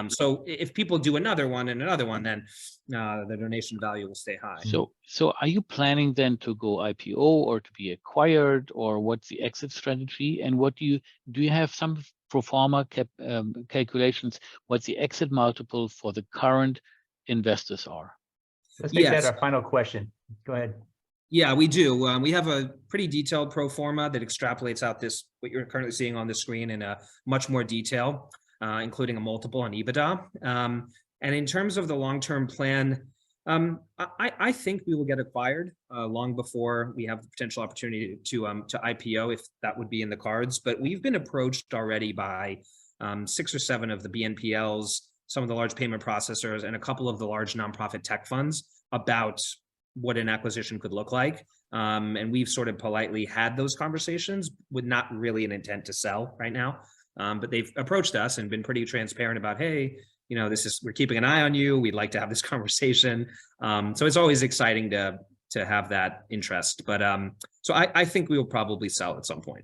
So if people do another one and another one, then the donation value will stay high. So are you planning then to go IPO or to be acquired, or what's the exit strategy? And what do you have some pro forma calculations? What's the exit multiple for the current investors are? Let's make that our final question. Go ahead. Yeah, we do. We have a pretty detailed pro forma that extrapolates out what you're currently seeing on the screen in a much more detail, including a multiple on EBITDA. And in terms of the long-term plan, I think we will get acquired long before we have the potential opportunity to IPO, if that would be in the cards. But we've been approached already by 6 or 7 of the BNPLs, some of the large payment processors, and a couple of the large nonprofit tech funds about what an acquisition could look like. And we've sort of politely had those conversations with not really an intent to sell right now. But they've approached us and been pretty transparent about, hey, we're keeping an eye on you. We'd like to have this conversation. So it's always exciting to have that interest. But so I think we will probably sell at some point.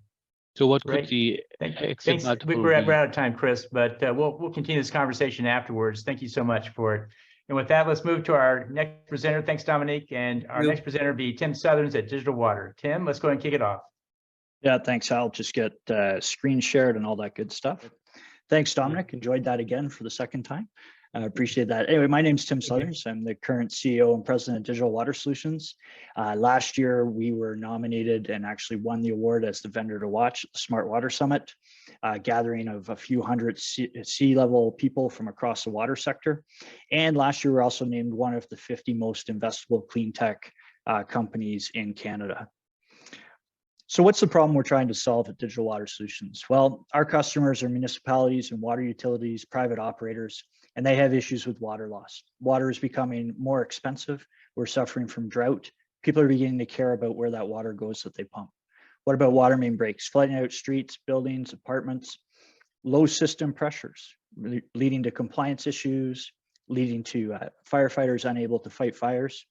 So what could the exit multiple be? We're out of time, Chris, but we'll continue this conversation afterwards. Thank you so much for it. And with that, let's move to our next presenter. Thanks, Dominique. And our next presenter will be Tim Southerns at Digital Water. Tim, let's go ahead and kick it off. Yeah, thanks. I'll just get screen shared and all that good stuff. Thanks, Dominic. Enjoyed that again for the second time. I appreciate that. Anyway, my name's Tim Southerns. I'm the current CEO and president of Digital Water Solutions. Last year, we were nominated and actually won the award as the vendor to watch at the Smart Water Summit, gathering of a few hundred C-level people from across the water sector. And last year, we were also named one of the 50 most investable clean tech companies in Canada. So what's the problem we're trying to solve at Digital Water Solutions? Well, our customers are municipalities and water utilities, private operators, and they have issues with water loss. Water is becoming more expensive. We're suffering from drought. People are beginning to care about where that water goes that they pump. What about water main breaks, flooding out streets, buildings, apartments, low system pressures, leading to compliance issues, leading to firefighters unable to fight fires?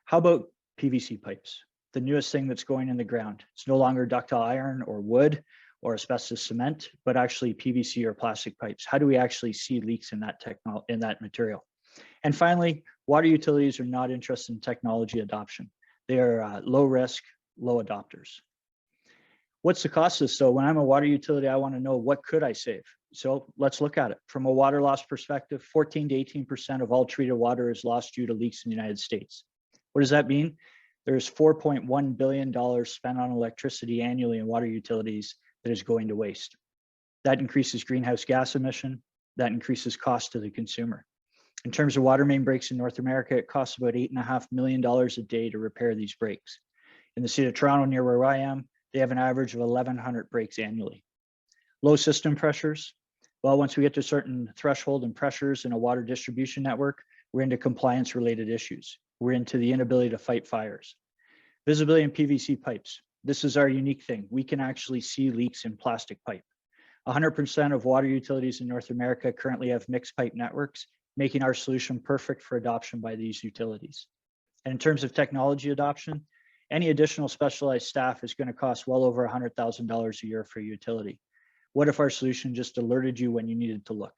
How about PVC pipes? The newest thing that's going in the ground. It's no longer ductile iron or wood or asbestos cement, but actually PVC or plastic pipes. How do we actually see leaks in that material? And finally, water utilities are not interested in technology adoption. They are low risk, low adopters. What's the cost of this? So when I'm a water utility, I want to know, what could I save? So let's look at it. From a water loss perspective, 14 to 18% of all treated water is lost due to leaks in the United States. What does that mean? There's $4.1 billion spent on electricity annually in water utilities that is going to waste. That increases greenhouse gas emission. That increases cost to the consumer. In terms of water main breaks in North America, it costs about $8.5 million a day to repair these breaks. In the city of Toronto, near where I am, they have an average of 1,100 breaks annually. Low system pressures. Well, once we get to a certain threshold and pressures in a water distribution network, we're into compliance related issues. We're into the inability to fight fires. Visibility in PVC pipes. This is our unique thing. We can actually see leaks in plastic pipe. 100% of water utilities in North America currently have mixed pipe networks, making our solution perfect for adoption by these utilities. And in terms of technology adoption, any additional specialized staff is going to cost well over $100,000 a year for a utility. What if our solution just alerted you when you needed to look?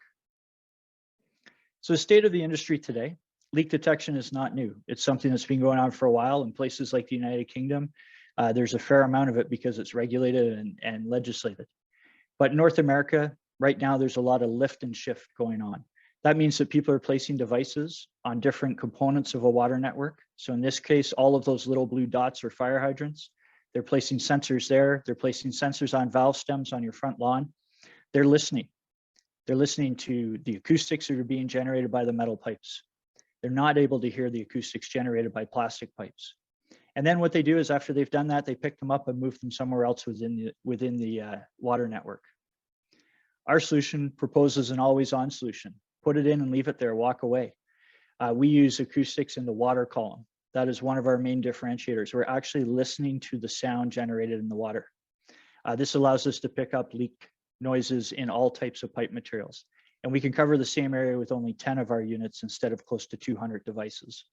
So the state of the industry today, leak detection is not new. It's something that's been going on for a while in places like the United Kingdom. There's a fair amount of it because it's regulated and legislated. But in North America, right now, there's a lot of lift and shift going on. That means that people are placing devices on different components of a water network, So in this case, all of those little blue dots are fire hydrants. They're placing sensors there. They're placing sensors on valve stems on your front lawn. They're listening. They're listening to the acoustics that are being generated by the metal pipes. They're not able to hear the acoustics generated by plastic pipes. And then what they do is after they've done that, they pick them up and move them somewhere else within the water network. Our solution proposes an always-on solution. Put it in and leave it there, walk away. We use acoustics in the water column. That is one of our main differentiators. We're actually listening to the sound generated in the water. This allows us to pick up leak noises in all types of pipe materials. And we can cover the same area with only 10 of our units instead of close to 200 devices.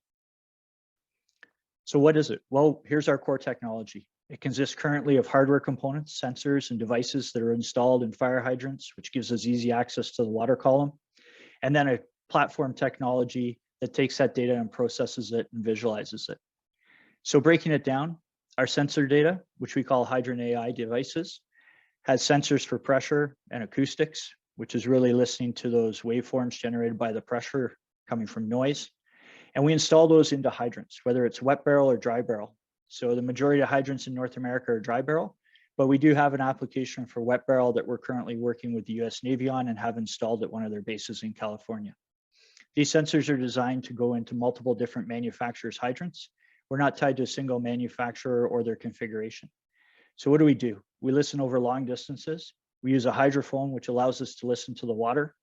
So what is it? Well, here's our core technology. It consists currently of hardware components, sensors, and devices that are installed in fire hydrants, which gives us easy access to the water column. And then a platform technology that takes that data and processes it and visualizes it. So breaking it down, our sensor data, which we call Hydrant AI devices, has sensors for pressure and acoustics, which is really listening to those waveforms generated by the pressure coming from noise. And we install those into hydrants, whether it's wet barrel or dry barrel. So the majority of hydrants in North America are dry barrel, but we do have an application for wet barrel that we're currently working with the US Navy on and have installed at one of their bases in California. These sensors are designed to go into multiple different manufacturers' hydrants. We're not tied to a single manufacturer or their configuration. So what do? We listen over long distances. We use a hydrophone, which allows us to listen to the water.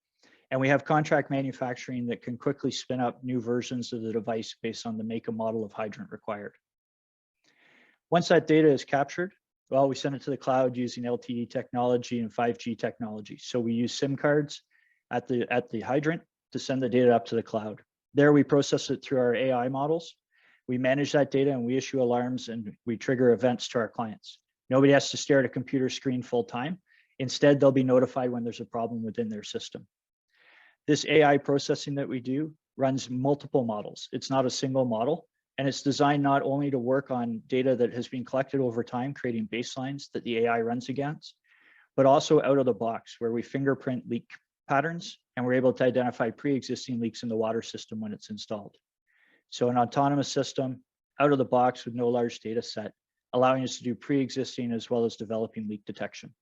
And we have contract manufacturing that can quickly spin up new versions of the device based on the make and model of hydrant required. Once that data is captured, well, we send it to the cloud using LTE technology and 5G technology. So we use SIM cards at the hydrant to send the data up to the cloud. There we process it through our AI models. We manage that data and we issue alarms and we trigger events to our clients. Nobody has to stare at a computer screen full time. Instead, they'll be notified when there's a problem within their system. This AI processing that we do runs multiple models. It's not a single model, and it's designed not only to work on data that has been collected over time, creating baselines that the AI runs against, but also out of the box where we fingerprint leak patterns and we're able to identify pre-existing leaks in the water system when it's installed. So an autonomous system out of the box with no large data set, allowing us to do pre-existing as well as developing leak detection.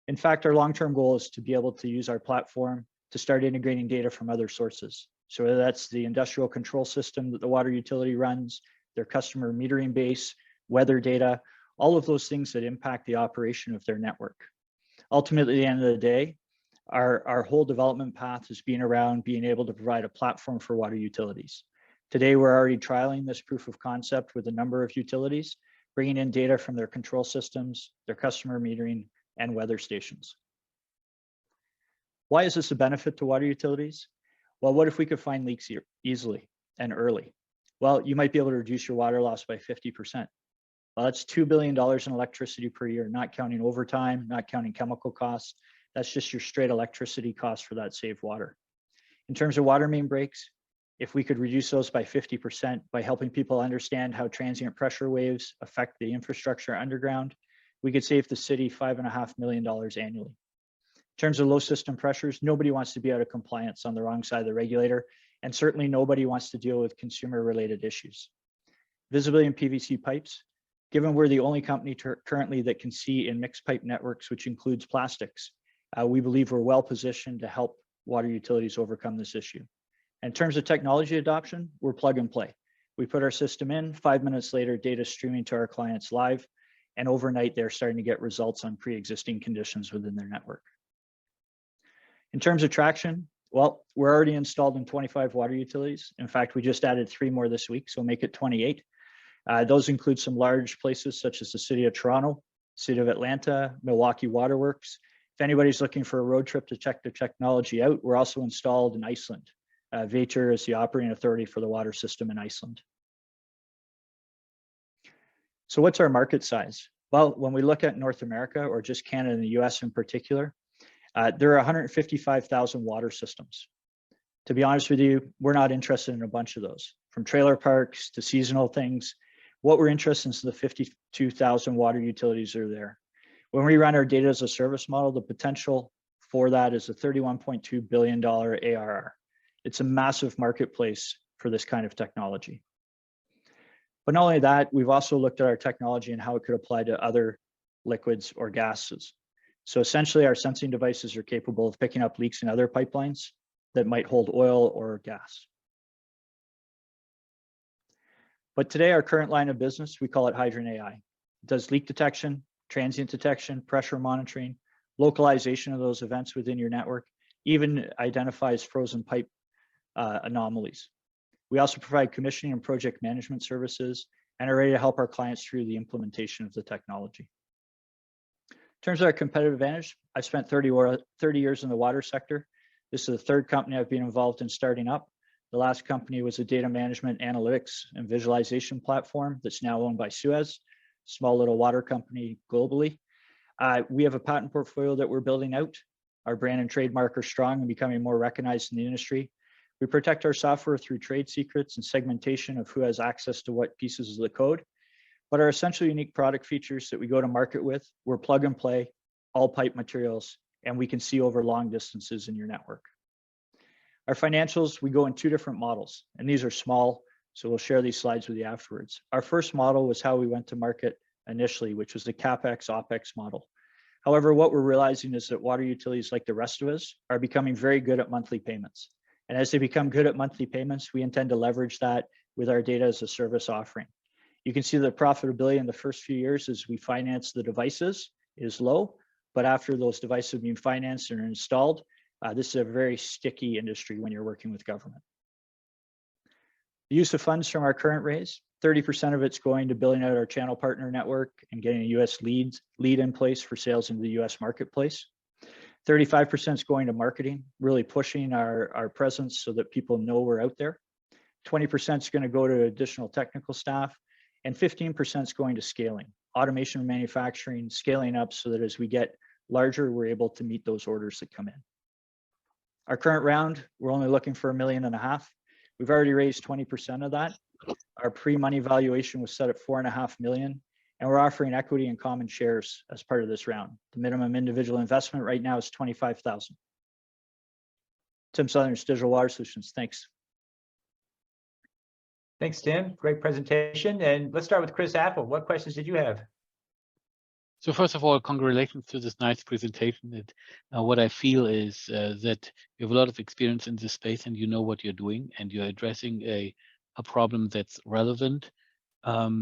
In fact, our long-term goal is to be able to use our platform to start integrating data from other sources. So whether that's the industrial control system that the water utility runs, their customer metering base, weather data, all of those things that impact the operation of their network. Ultimately, at the end of the day, our whole development path has been around being able to provide a platform for water utilities. Today, we're already trialing this proof of concept with a number of utilities, bringing in data from their control systems, their customer metering, and weather stations. Why is this a benefit to water utilities? Well, what if we could find leaks easily and early? Well, you might be able to reduce your water loss by 50%. Well, that's $2 billion in electricity per year, not counting overtime, not counting chemical costs. That's just your straight electricity cost for that saved water. In terms of water main breaks, if we could reduce those by 50% by helping people understand how transient pressure waves affect the infrastructure underground, we could save the city $5.5 million annually. In terms of low system pressures, nobody wants to be out of compliance on the wrong side of the regulator, and certainly nobody wants to deal with consumer-related issues. Visibility in PVC pipes, given we're the only company currently that can see in mixed pipe networks, which includes plastics, we believe we're well positioned to help water utilities overcome this issue. And in terms of technology adoption, we're plug and play. We put our system in, 5 minutes later, data streaming to our clients live, and overnight they're starting to get results on pre-existing conditions within their network. In terms of traction, well, we're already installed in 25 water utilities. In fact, we just added 3 more this week, so make it 28. Those include some large places such as the City of Toronto, City of Atlanta, Milwaukee Waterworks. If anybody's looking for a road trip to check the technology out, we're also installed in Iceland. Ventures is the operating authority for the water system in Iceland. So what's our market size? Well, when we look at North America or just Canada and the US in particular, there are 155,000 water systems. To be honest with you, we're not interested in a bunch of those, from trailer parks to seasonal things. What we're interested in is the 52,000 water utilities that are there. When we run our data as a service model, the potential for that is a $31.2 billion ARR. It's a massive marketplace for this kind of technology. But not only that, we've also looked at our technology and how it could apply to other liquids or gases. So essentially, our sensing devices are capable of picking up leaks in other pipelines that might hold oil or gas. But today, our current line of business, we call it Hydrant AI. It does leak detection, transient detection, pressure monitoring, localization of those events within your network, even identifies frozen pipe anomalies. We also provide commissioning and project management services and are ready to help our clients through the implementation of the technology. In terms of our competitive advantage, I've spent 30 years in the water sector. This is the third company I've been involved in starting up. The last company was a data management, analytics, and visualization platform that's now owned by Suez, small little water company globally. We have a patent portfolio that we're building out. Our brand and trademark are strong and becoming more recognized in the industry. We protect our software through trade secrets and segmentation of who has access to what pieces of the code. But our essential unique product features that we go to market with, we're plug and play, all pipe materials, and we can see over long distances in your network. Our financials, we go in two different models, and these are small, so we'll share these slides with you afterwards. Our first model was how we went to market initially, which was the CapEx, OpEx model. However, what we're realizing is that water utilities, like the rest of us, are becoming very good at monthly payments. And as they become good at monthly payments, we intend to leverage that with our data as a service offering. You can see the profitability in the first few years as we finance the devices is low, but after those devices have been financed and are installed, this is a very sticky industry when you're working with government. The use of funds from our current raise, 30% of it's going to building out our channel partner network and getting a US lead in place for sales into the US marketplace. 35% is going to marketing, really pushing our presence so that people know we're out there. 20% is going to go to additional technical staff, and 15% is going to scaling, automation of manufacturing, scaling up so that as we get larger, we're able to meet those orders that come in. Our current round, we're only looking for $1.5 million. We've already raised 20% of that. Our pre-money valuation was set at $4.5 million, and we're offering equity and common shares as part of this round. The minimum individual investment right now is $25,000. Tim Southern's Digital Water Solutions, thanks. Thanks, Tim. Great presentation. And let's start with Chris Apple. What questions did you have? So first of all, congratulations to this nice presentation. What I feel is that you have a lot of experience in this space and you know what you're doing and you're addressing a problem that's relevant. I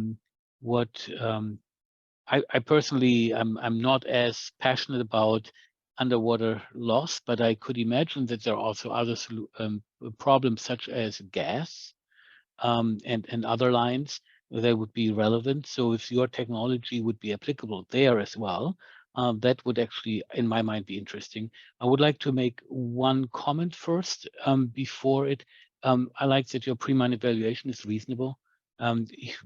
personally, I'm not as passionate about underwater loss, but I could imagine that there are also other problems such as gas and other lines that would be relevant. So if your technology would be applicable there as well, that would actually, in my mind, be interesting. I would like to make one comment first before it. I like that your pre-money valuation is reasonable.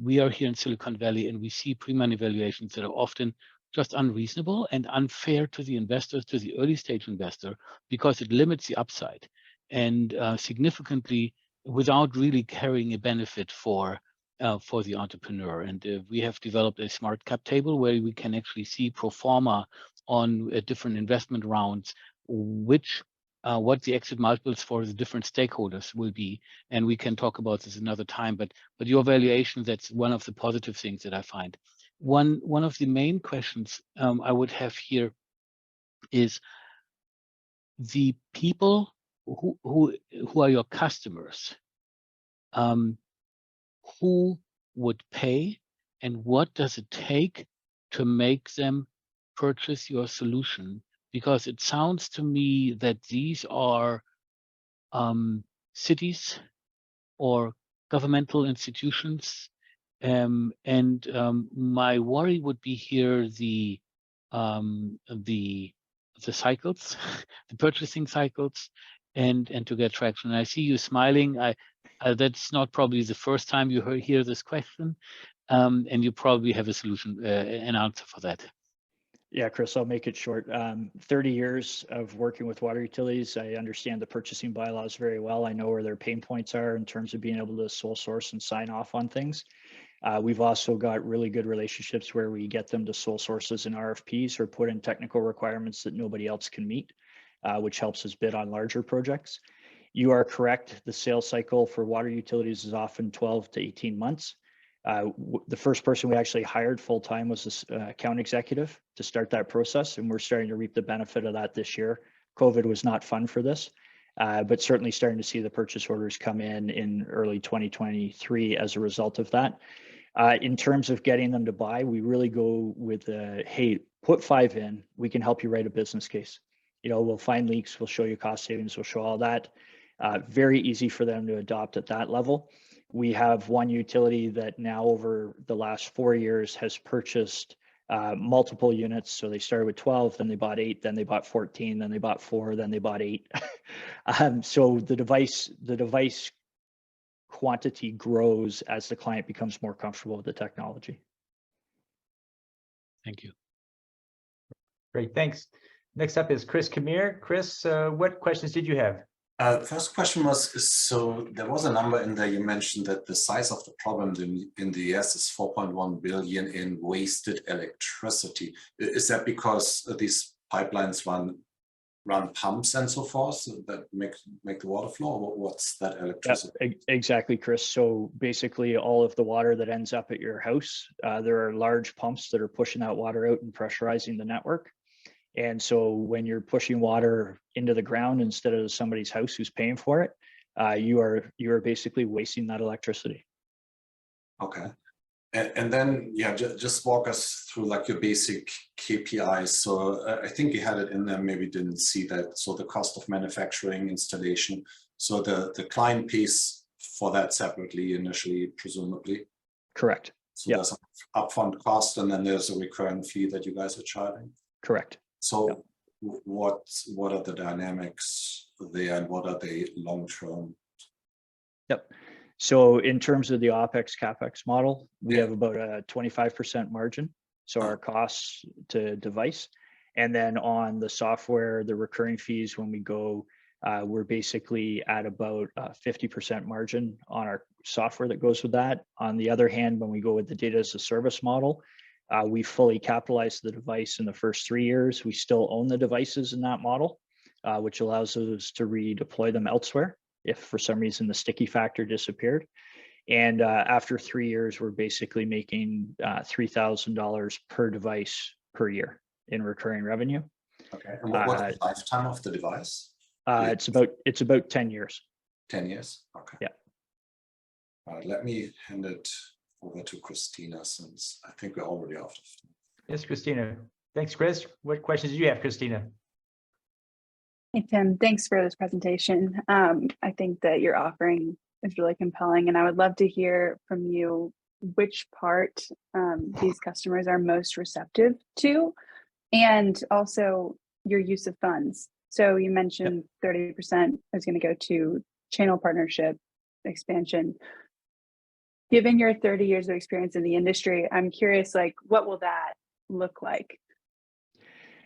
We are here in Silicon Valley and we see pre-money valuations that are often just unreasonable and unfair to the investors, to the early stage investor, because it limits the upside and significantly without really carrying a benefit for the entrepreneur. And we have developed a smart cap table where we can actually see pro forma on different investment rounds, what the exit multiples for the different stakeholders will be. And we can talk about this another time, but your valuation, that's one of the positive things that I find. One of the main questions I would have here is the people who are your customers, who would pay and what does it take to make them purchase your solution? Because it sounds to me that these are cities or governmental institutions. My worry would be here the cycles, the purchasing cycles, and to get traction. I see you smiling. That's not probably the first time you hear this question, and you probably have a solution, an answer for that. Yeah, Chris, I'll make it short. 30 years of working with water utilities. I understand the purchasing bylaws very well. I know where their pain points are in terms of being able to sole source and sign off on things. We've also got really good relationships where we get them to sole sources in RFPs or put in technical requirements that nobody else can meet, which helps us bid on larger projects. You are correct. The sales cycle for water utilities is often 12 to 18 months. The first person we actually hired full-time was this account executive to start that process, and we're starting to reap the benefit of that this year. COVID was not fun for this, but certainly starting to see the purchase orders come in early 2023 as a result of that. In terms of getting them to buy, we really go with hey, put 5 in, we can help you write a business case. You know, we'll find leaks, we'll show you cost savings, we'll show all that. Very easy for them to adopt at that level. We have one utility that now over the last 4 years has purchased multiple units. So they started with 12, then they bought 8, then they bought 14, then they bought 4, then they bought 8. So the device quantity grows as the client becomes more comfortable with the technology. Thank you. Great, thanks. Next up is Chris Kameir. Chris, what questions did you have? First question was, so there was a number in there, you mentioned that the size of the problem in the US is 4.1 billion in wasted electricity. Is that because these pipelines run pumps and so forth that make the water flow, or what's that electricity? Yep, exactly, Chris. So basically all of the water that ends up at your house, there are large pumps that are pushing that water out and pressurizing the network. And so when you're pushing water into the ground instead of somebody's house who's paying for it, you are basically wasting that electricity. Okay. And then, yeah, just walk us through like your basic KPIs. So I think you had it in there, maybe didn't see that. So the cost of manufacturing, installation. So the client pays for that separately initially, presumably. Correct. So there's an upfront cost, and then there's a recurring fee that you guys are charging. Correct. So what are the dynamics there, and what are they long-term? Yep. So in terms of the OPEX CAPEX model, we have about a 25% margin. So our costs to device. And then on the software, the recurring fees, when we go, we're basically at about 50% margin on our software that goes with that. On the other hand, when we go with the data as a service model, we fully capitalize the device in the first 3 years. We still own the devices in that model, which allows us to redeploy them elsewhere if for some reason the sticky factor disappeared. And after 3 years, we're basically making $3,000 per device per year in recurring revenue. Okay. And what's the lifetime of the device? It's about 10 years. 10 years. Okay. Yeah. All right. Let me hand it over to Kristina, since I think we're already off. Yes, Kristina. Thanks, Chris. What questions do you have, Kristina? Hey, Tim, thanks for this presentation. I think that your offering is really compelling, and I would love to hear from you which part these customers are most receptive to, and also your use of funds. So you mentioned 30% is going to go to channel partnership expansion. Given your 30 years of experience in the industry, I'm curious, like, what will that look like?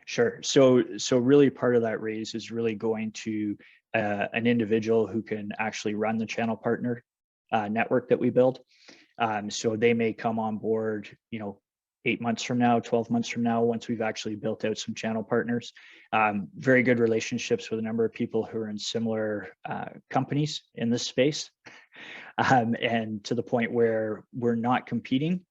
Sure. So really part of that raise is really going to an individual who can actually run the channel partner network that we build. So they may come on board, 8 months from now, 12 months from now, once we've actually built out some channel partners. Very good relationships with a number of people who are in similar companies in this space. And to the point where we're not competing.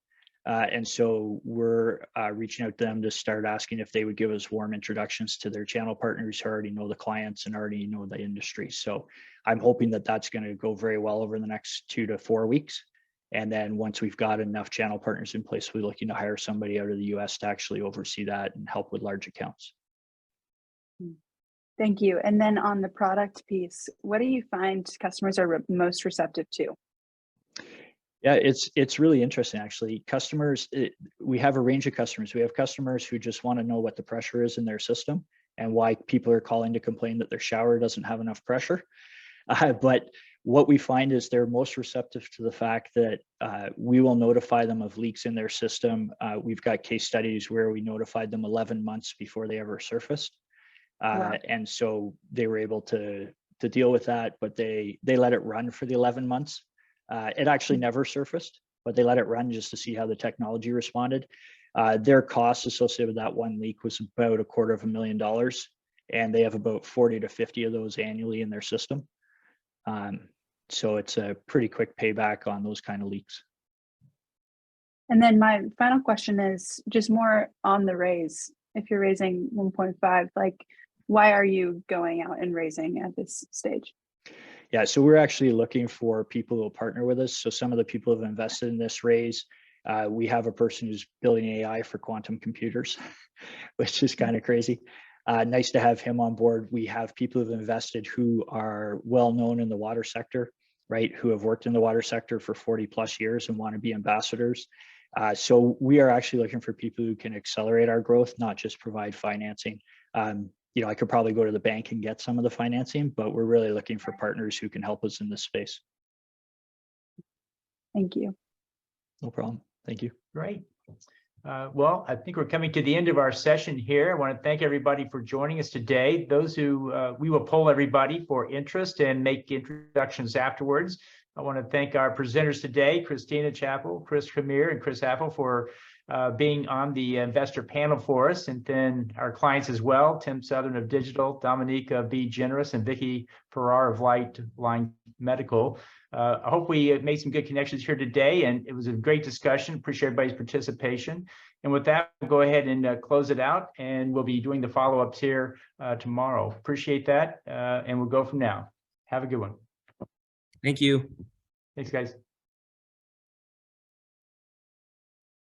And so we're reaching out to them to start asking if they would give us warm introductions to their channel partners who already know the clients and already know the industry. So I'm hoping that that's going to go very well over the next 2 to 4 weeks. And then once we've got enough channel partners in place, we're looking to hire somebody out of the US to actually oversee that and help with large accounts. Thank you. And then on the product piece, what do you find customers are most receptive to? Yeah, it's really interesting, actually. Customers, we have a range of customers. We have customers who just want to know what the pressure is in their system and why people are calling to complain that their shower doesn't have enough pressure. But what we find is they're most receptive to the fact that we will notify them of leaks in their system. We've got case studies where we notified them 11 months before they ever surfaced. Wow. And so they were able to deal with that, but they let it run for the 11 months. It actually never surfaced, but they let it run just to see how the technology responded. Their costs associated with that one leak was about $250,000, and they have about 40 to 50 of those annually in their system. So it's a pretty quick payback on those kind of leaks. And then my final question is just more on the raise. If you're raising 1.5, like, why are you going out and raising at this stage? Yeah, so we're actually looking for people who will partner with us. So some of the people who have invested in this raise, we have a person who's building AI for quantum computers, which is kind of crazy. Nice to have him on board. We have people who've invested who are well known in the water sector, right? Who have worked in the water sector for 40 plus years and want to be ambassadors. So we are actually looking for people who can accelerate our growth, not just provide financing. You know, I could probably go to the bank and get some of the financing, but we're really looking for partners who can help us in this space. Thank you. No problem. Thank you. Great. Well, I think we're coming to the end of our session here. I want to thank everybody for joining us today. Those who we will poll everybody for interest and make introductions afterwards. I want to thank our presenters today, Kristina Chapple, Chris Kameir, and Chris Apple, for being on the investor panel for us, and then our clients as well, Tim Southern of Digital, Dominique of Be Generous, and Vicki Farrar of Line Medical. I hope we made some good connections here today, and it was a great discussion. Appreciate everybody's participation. And with that, we'll go ahead and close it out, and we'll be doing the follow-ups here tomorrow. Appreciate that, and we'll go from now. Have a good one. Thank you. Thanks, guys.